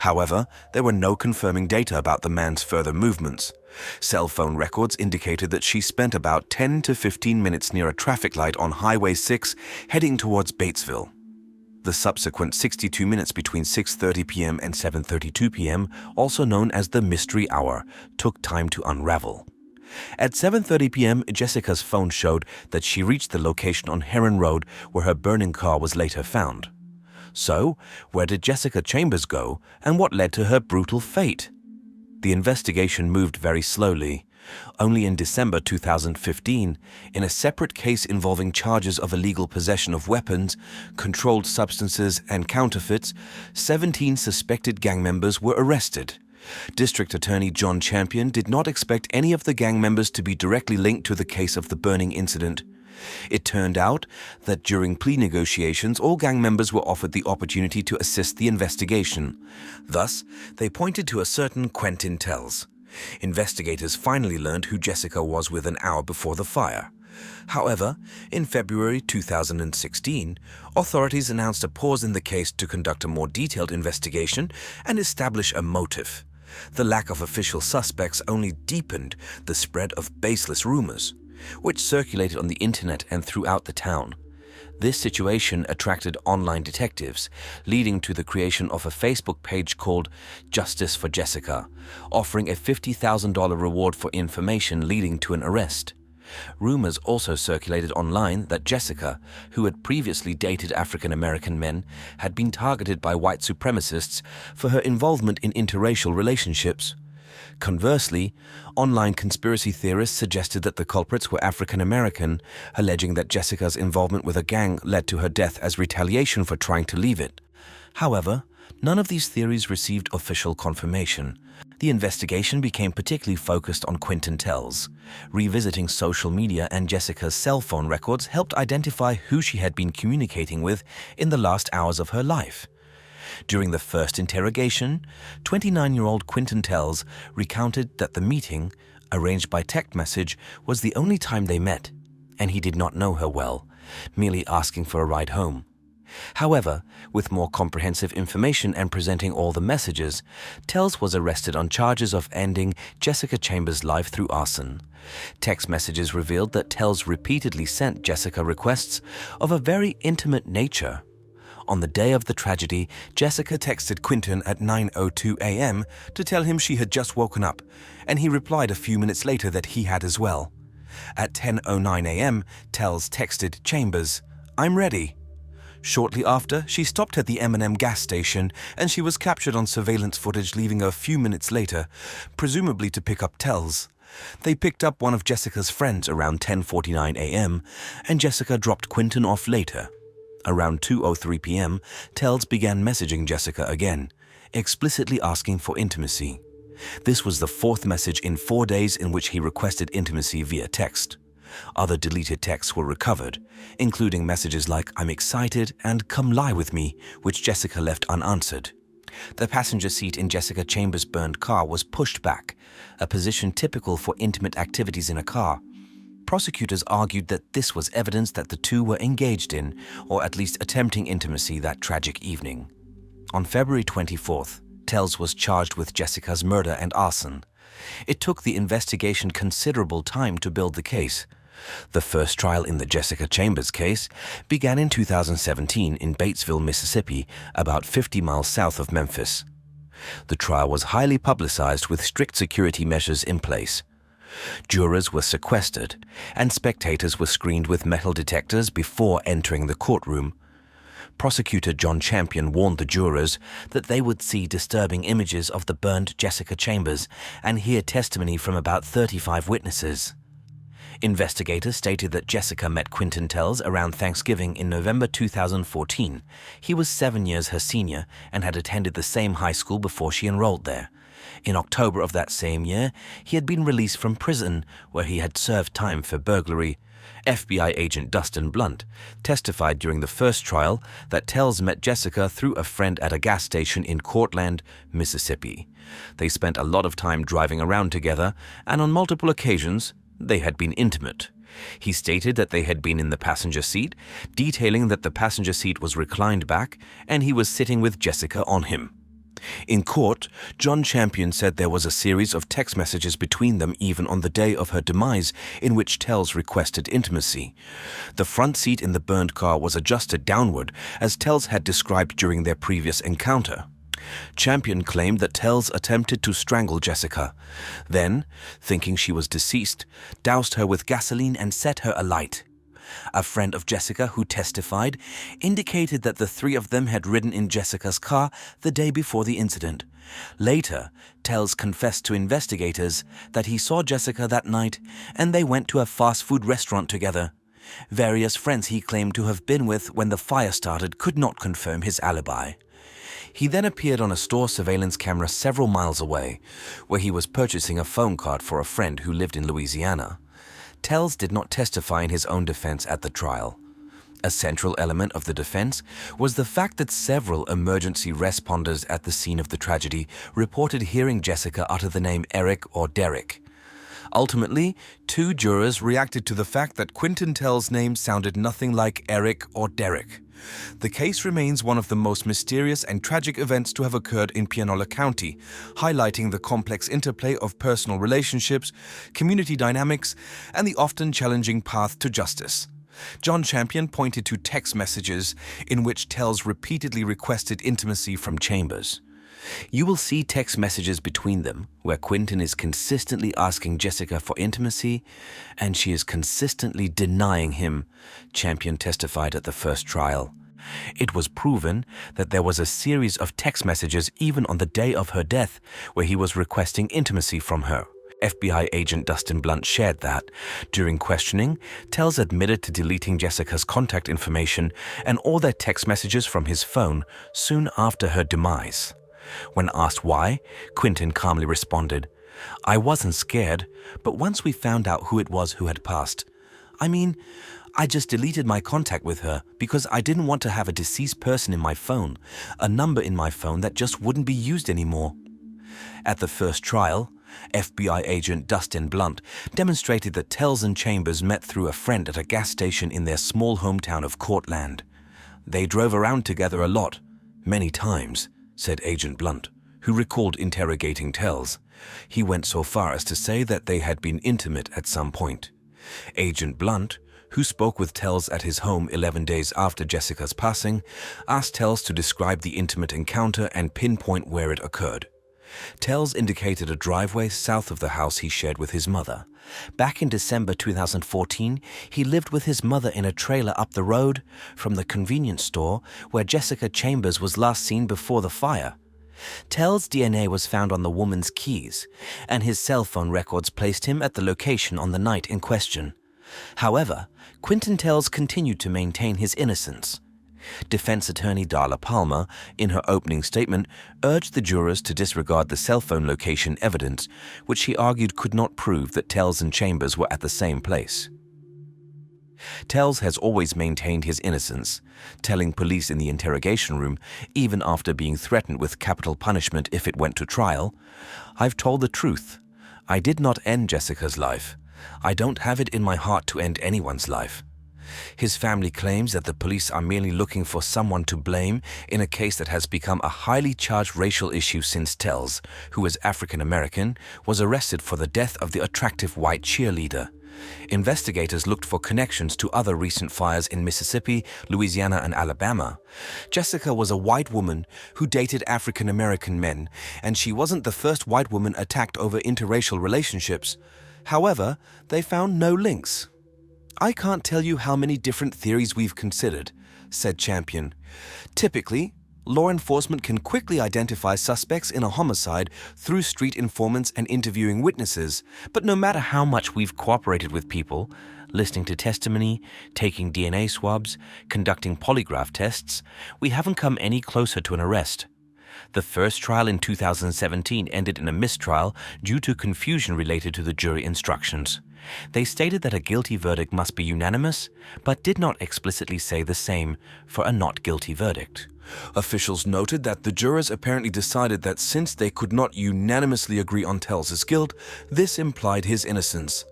However, there were no confirming data about the man's further movements. Cell phone records indicated that she spent about 10 to 15 minutes near a traffic light on Highway 6, heading towards Batesville. The subsequent 62 minutes between 6:30 p.m. and 7:32 p.m., also known as the mystery hour, took time to unravel. At 7:30 p.m., Jessica's phone showed that she reached the location on Heron Road where her burning car was later found. So, where did Jessica Chambers go, and what led to her brutal fate? The investigation moved very slowly. Only in December 2015, in a separate case involving charges of illegal possession of weapons, controlled substances, and counterfeits, 17 suspected gang members were arrested. District Attorney John Champion did not expect any of the gang members to be directly linked to the case of the burning incident. It turned out that during plea negotiations, all gang members were offered the opportunity to assist the investigation. Thus, they pointed to a certain Quentin Tells. Investigators finally learned who Jessica was within an hour before the fire. However, in February 2016, authorities announced a pause in the case to conduct a more detailed investigation and establish a motive. The lack of official suspects only deepened the spread of baseless rumors, which circulated on the internet and throughout the town. This situation attracted online detectives, leading to the creation of a Facebook page called Justice for Jessica, offering a $50,000 reward for information leading to an arrest. Rumors also circulated online that Jessica, who had previously dated African-American men, had been targeted by white supremacists for her involvement in interracial relationships. Conversely, online conspiracy theorists suggested that the culprits were African-American, alleging that Jessica's involvement with a gang led to her death as retaliation for trying to leave it. However, none of these theories received official confirmation. The investigation became particularly focused on Quentin Tells. Revisiting social media and Jessica's cell phone records helped identify who she had been communicating with in the last hours of her life. During the first interrogation, 29-year-old Quentin Tells recounted that the meeting, arranged by text message, was the only time they met, and he did not know her well, merely asking for a ride home. However, with more comprehensive information and presenting all the messages, Tells was arrested on charges of ending Jessica Chambers' life through arson. Text messages revealed that Tells repeatedly sent Jessica requests of a very intimate nature. On the day of the tragedy, Jessica texted Quentin at 9:02 a.m. to tell him she had just woken up, and he replied a few minutes later that he had as well. At 10:09 a.m., Tells texted Chambers, "I'm ready." Shortly after, she stopped at the M&M gas station, and she was captured on surveillance footage leaving a few minutes later, presumably to pick up Tells. They picked up one of Jessica's friends around 10:49 a.m., and Jessica dropped Quinton off later. Around 2:03 p.m., Tells began messaging Jessica again, explicitly asking for intimacy. This was the fourth message in 4 days in which he requested intimacy via text. Other deleted texts were recovered, including messages like "I'm excited" and "Come lie with me," which Jessica left unanswered. The passenger seat in Jessica Chambers' burned car was pushed back, a position typical for intimate activities in a car. Prosecutors argued that this was evidence that the two were engaged in, or at least attempting intimacy that tragic evening. On February 24th, Tells was charged with Jessica's murder and arson. It took the investigation considerable time to build the case. The first trial in the Jessica Chambers case began in 2017 in Batesville, Mississippi, about 50 miles south of Memphis. The trial was highly publicized with strict security measures in place. Jurors were sequestered, and spectators were screened with metal detectors before entering the courtroom. Prosecutor John Champion warned the jurors that they would see disturbing images of the burned Jessica Chambers and hear testimony from about 35 witnesses. Investigators stated that Jessica met Quinton Tells around Thanksgiving in November 2014. He was 7 years her senior and had attended the same high school before she enrolled there. In October of that same year, he had been released from prison, where he had served time for burglary. FBI agent Dustin Blunt testified during the first trial that Tells met Jessica through a friend at a gas station in Cortland, Mississippi. They spent a lot of time driving around together, and on multiple occasions, they had been intimate. He stated that they had been in the passenger seat, detailing that the passenger seat was reclined back and he was sitting with Jessica on him. In court, John Champion said there was a series of text messages between them even on the day of her demise in which Tells requested intimacy. The front seat in the burned car was adjusted downward, as Tells had described during their previous encounter. Champion claimed that Tells attempted to strangle Jessica. Then, thinking she was deceased, doused her with gasoline and set her alight. A friend of Jessica who testified indicated that the three of them had ridden in Jessica's car the day before the incident. Later, Tells confessed to investigators that he saw Jessica that night and they went to a fast food restaurant together. Various friends he claimed to have been with when the fire started could not confirm his alibi. He then appeared on a store surveillance camera several miles away, where he was purchasing a phone card for a friend who lived in Louisiana. Tells did not testify in his own defense at the trial. A central element of the defense was the fact that several emergency responders at the scene of the tragedy reported hearing Jessica utter the name Eric or Derek. Ultimately, 2 jurors reacted to the fact that Quinton Tells' name sounded nothing like Eric or Derek. The case remains one of the most mysterious and tragic events to have occurred in Pianola County, highlighting the complex interplay of personal relationships, community dynamics, and the often challenging path to justice. John Champion pointed to text messages in which Tells repeatedly requested intimacy from Chambers. You will see text messages between them where Quinton is consistently asking Jessica for intimacy and she is consistently denying him, Champion testified at the first trial. It was proven that there was a series of text messages even on the day of her death where he was requesting intimacy from her. FBI agent Dustin Blunt shared that, during questioning, Tells admitted to deleting Jessica's contact information and all their text messages from his phone soon after her demise. When asked why, Quinton calmly responded, "I wasn't scared, but once we found out who it was who had passed, I just deleted my contact with her because I didn't want to have a deceased person in my phone, a number in my phone that just wouldn't be used anymore." At the first trial, FBI agent Dustin Blunt demonstrated that Tells and Chambers met through a friend at a gas station in their small hometown of Cortland. They drove around together a lot, many times, said Agent Blunt, who recalled interrogating Tells. He went so far as to say that they had been intimate at some point. Agent Blunt, who spoke with Tells at his home 11 days after Jessica's passing, asked Tells to describe the intimate encounter and pinpoint where it occurred. Tells indicated a driveway south of the house he shared with his mother. Back in December 2014, he lived with his mother in a trailer up the road from the convenience store where Jessica Chambers was last seen before the fire. Tell's DNA was found on the woman's keys, and his cell phone records placed him at the location on the night in question. However, Quinton Tell's continued to maintain his innocence. Defense attorney Darla Palmer, in her opening statement, urged the jurors to disregard the cell phone location evidence, which she argued could not prove that Tells and Chambers were at the same place. Tells has always maintained his innocence, telling police in the interrogation room, even after being threatened with capital punishment if it went to trial, "I've told the truth. I did not end Jessica's life. I don't have it in my heart to end anyone's life." His family claims that the police are merely looking for someone to blame in a case that has become a highly charged racial issue since Tells, who is African American, was arrested for the death of the attractive white cheerleader. Investigators looked for connections to other recent fires in Mississippi, Louisiana, and Alabama. Jessica was a white woman who dated African American men, and she wasn't the first white woman attacked over interracial relationships. However, they found no links. "I can't tell you how many different theories we've considered," said Champion. "Typically, law enforcement can quickly identify suspects in a homicide through street informants and interviewing witnesses, but no matter how much we've cooperated with people, listening to testimony, taking DNA swabs, conducting polygraph tests, we haven't come any closer to an arrest. The first trial in 2017 ended in a mistrial due to confusion related to the jury instructions. They stated that a guilty verdict must be unanimous, but did not explicitly say the same for a not guilty verdict." Officials noted that the jurors apparently decided that since they could not unanimously agree on Tells' guilt, this implied his innocence.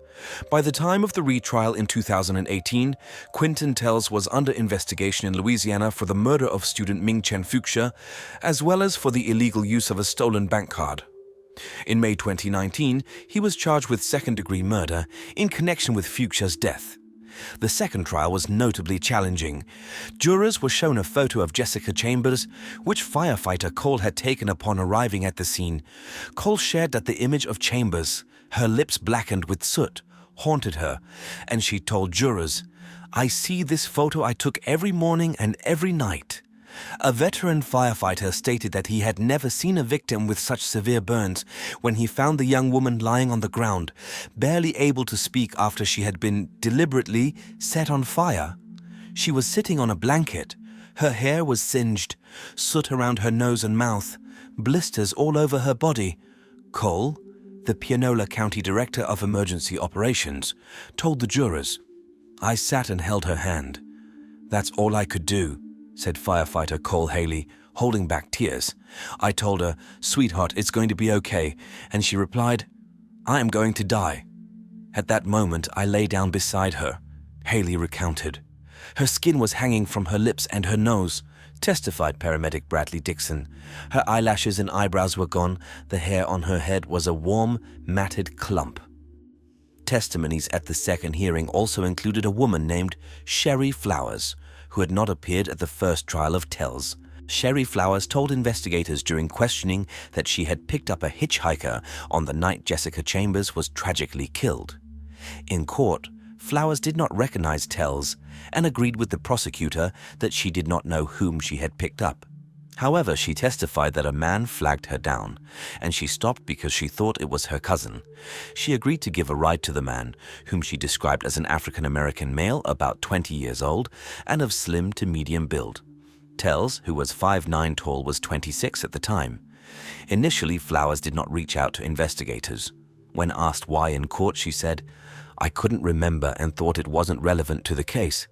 By the time of the retrial in 2018, Quinton Tells was under investigation in Louisiana for the murder of student Ming Chen Fuchsia, as well as for the illegal use of a stolen bank card. In May 2019, he was charged with second-degree murder in connection with Fuchsia's death. The second trial was notably challenging. Jurors were shown a photo of Jessica Chambers, which firefighter Cole had taken upon arriving at the scene. Cole shared that the image of Chambers, her lips blackened with soot, haunted her, and she told jurors, "I see this photo I took every morning and every night." A veteran firefighter stated that he had never seen a victim with such severe burns when he found the young woman lying on the ground, barely able to speak after she had been deliberately set on fire. She was sitting on a blanket. Her hair was singed, soot around her nose and mouth, blisters all over her body. Cole, the Pianola County Director of Emergency Operations, told the jurors, "I sat and held her hand. That's all I could do," said firefighter Cole Haley, holding back tears. "I told her, 'Sweetheart, it's going to be okay,' and she replied, 'I am going to die.' At that moment, I lay down beside her," Haley recounted. "Her skin was hanging from her lips and her nose," testified paramedic Bradley Dixon. "Her eyelashes and eyebrows were gone. The hair on her head was a warm, matted clump." Testimonies at the second hearing also included a woman named Sherry Flowers, who had not appeared at the first trial of Tells. Sherry Flowers told investigators during questioning that she had picked up a hitchhiker on the night Jessica Chambers was tragically killed. In court, Flowers did not recognize Tells and agreed with the prosecutor that she did not know whom she had picked up. However, she testified that a man flagged her down, and she stopped because she thought it was her cousin. She agreed to give a ride to the man, whom she described as an African-American male about 20 years old and of slim to medium build. Tells, who was 5'9" tall, was 26 at the time. Initially, Flowers did not reach out to investigators. When asked why in court, she said, "I couldn't remember and thought it wasn't relevant to the case."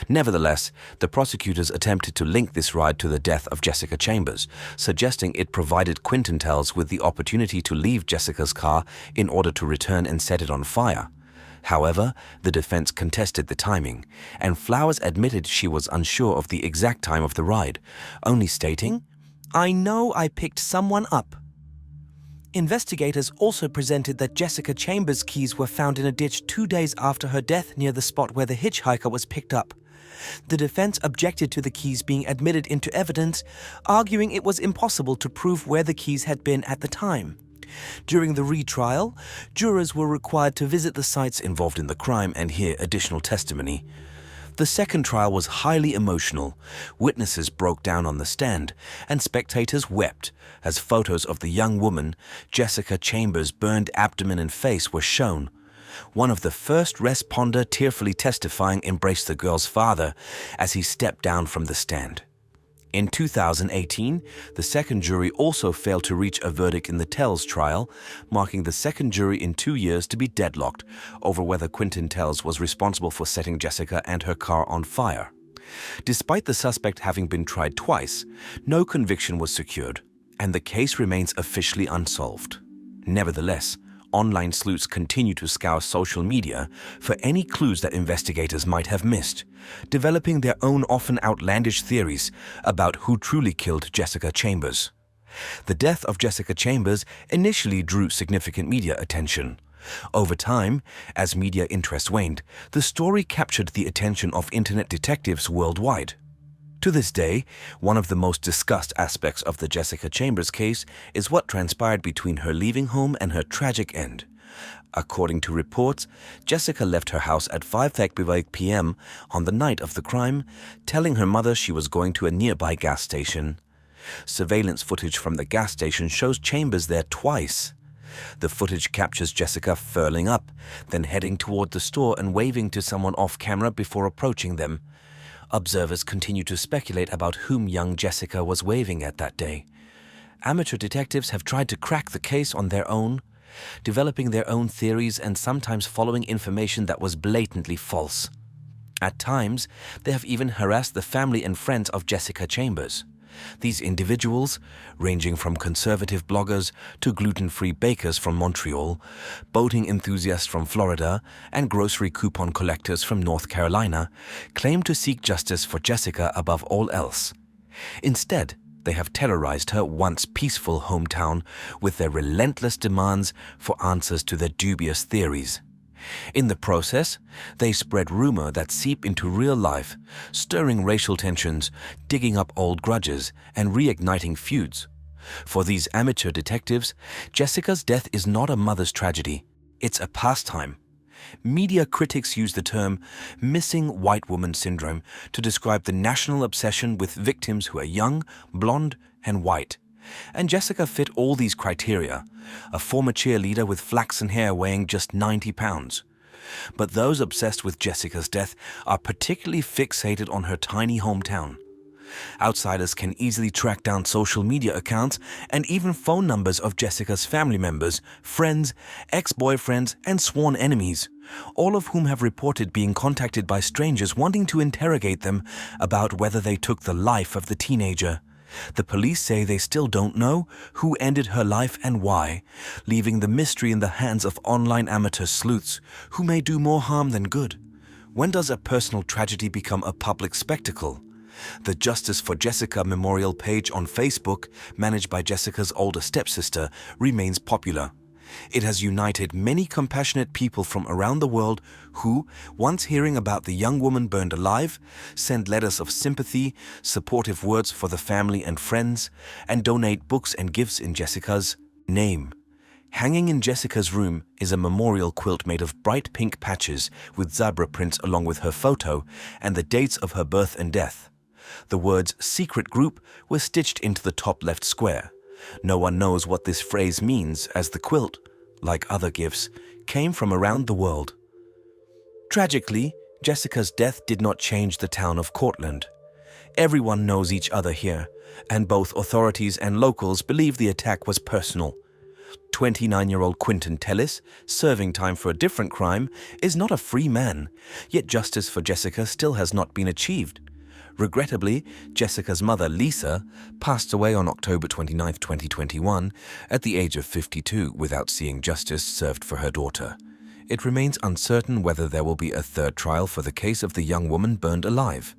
Nevertheless, the prosecutors attempted to link this ride to the death of Jessica Chambers, suggesting it provided Quinton Tells with the opportunity to leave Jessica's car in order to return and set it on fire. However, the defense contested the timing, and Flowers admitted she was unsure of the exact time of the ride, only stating, "I know I picked someone up." Investigators also presented that Jessica Chambers' keys were found in a ditch 2 days after her death near the spot where the hitchhiker was picked up. The defense objected to the keys being admitted into evidence, arguing it was impossible to prove where the keys had been at the time. During the retrial, jurors were required to visit the sites involved in the crime and hear additional testimony. The second trial was highly emotional. Witnesses broke down on the stand, and spectators wept as photos of the young woman, Jessica Chambers' burned abdomen and face were shown. One of the first responder tearfully testifying embraced the girl's father as he stepped down from the stand. In 2018, the second jury also failed to reach a verdict in the Tells trial, marking the second jury in 2 years to be deadlocked over whether Quentin Tells was responsible for setting Jessica and her car on fire. Despite the suspect having been tried twice, no conviction was secured, and the case remains officially unsolved. Nevertheless, online sleuths continue to scour social media for any clues that investigators might have missed, developing their own often outlandish theories about who truly killed Jessica Chambers. The death of Jessica Chambers initially drew significant media attention. Over time, as media interest waned, the story captured the attention of internet detectives worldwide. To this day, one of the most discussed aspects of the Jessica Chambers case is what transpired between her leaving home and her tragic end. According to reports, Jessica left her house at 5:30 p.m. on the night of the crime, telling her mother she was going to a nearby gas station. Surveillance footage from the gas station shows Chambers there twice. The footage captures Jessica furling up, then heading toward the store and waving to someone off-camera before approaching them. Observers continue to speculate about whom young Jessica was waving at that day. Amateur detectives have tried to crack the case on their own, developing their own theories and sometimes following information that was blatantly false. At times, they have even harassed the family and friends of Jessica Chambers. These individuals, ranging from conservative bloggers to gluten-free bakers from Montreal, boating enthusiasts from Florida, and grocery coupon collectors from North Carolina, claim to seek justice for Jessica above all else. Instead, they have terrorized her once peaceful hometown with their relentless demands for answers to their dubious theories. In the process, they spread rumor that seep into real life, stirring racial tensions, digging up old grudges, and reigniting feuds. For these amateur detectives, Jessica's death is not a mother's tragedy. It's a pastime. Media critics use the term missing white woman syndrome to describe the national obsession with victims who are young, blonde, and white. And Jessica fit all these criteria, a former cheerleader with flaxen hair weighing just 90 pounds. But those obsessed with Jessica's death are particularly fixated on her tiny hometown. Outsiders can easily track down social media accounts and even phone numbers of Jessica's family members, friends, ex-boyfriends, and sworn enemies, all of whom have reported being contacted by strangers wanting to interrogate them about whether they took the life of the teenager. The police say they still don't know who ended her life and why, leaving the mystery in the hands of online amateur sleuths who may do more harm than good. When does a personal tragedy become a public spectacle? The Justice for Jessica memorial page on Facebook, managed by Jessica's older stepsister, remains popular. It has united many compassionate people from around the world who, once hearing about the young woman burned alive, send letters of sympathy, supportive words for the family and friends, and donate books and gifts in Jessica's name. Hanging in Jessica's room is a memorial quilt made of bright pink patches with zebra prints along with her photo and the dates of her birth and death. The words "secret group" were stitched into the top left square. No one knows what this phrase means, as the quilt, like other gifts, came from around the world. Tragically, Jessica's death did not change the town of Cortland. Everyone knows each other here, and both authorities and locals believe the attack was personal. 29-year-old Quentin Tellis, serving time for a different crime, is not a free man, yet justice for Jessica still has not been achieved. Regrettably, Jessica's mother, Lisa, passed away on October 29, 2021, at the age of 52 without seeing justice served for her daughter. It remains uncertain whether there will be a third trial for the case of the young woman burned alive.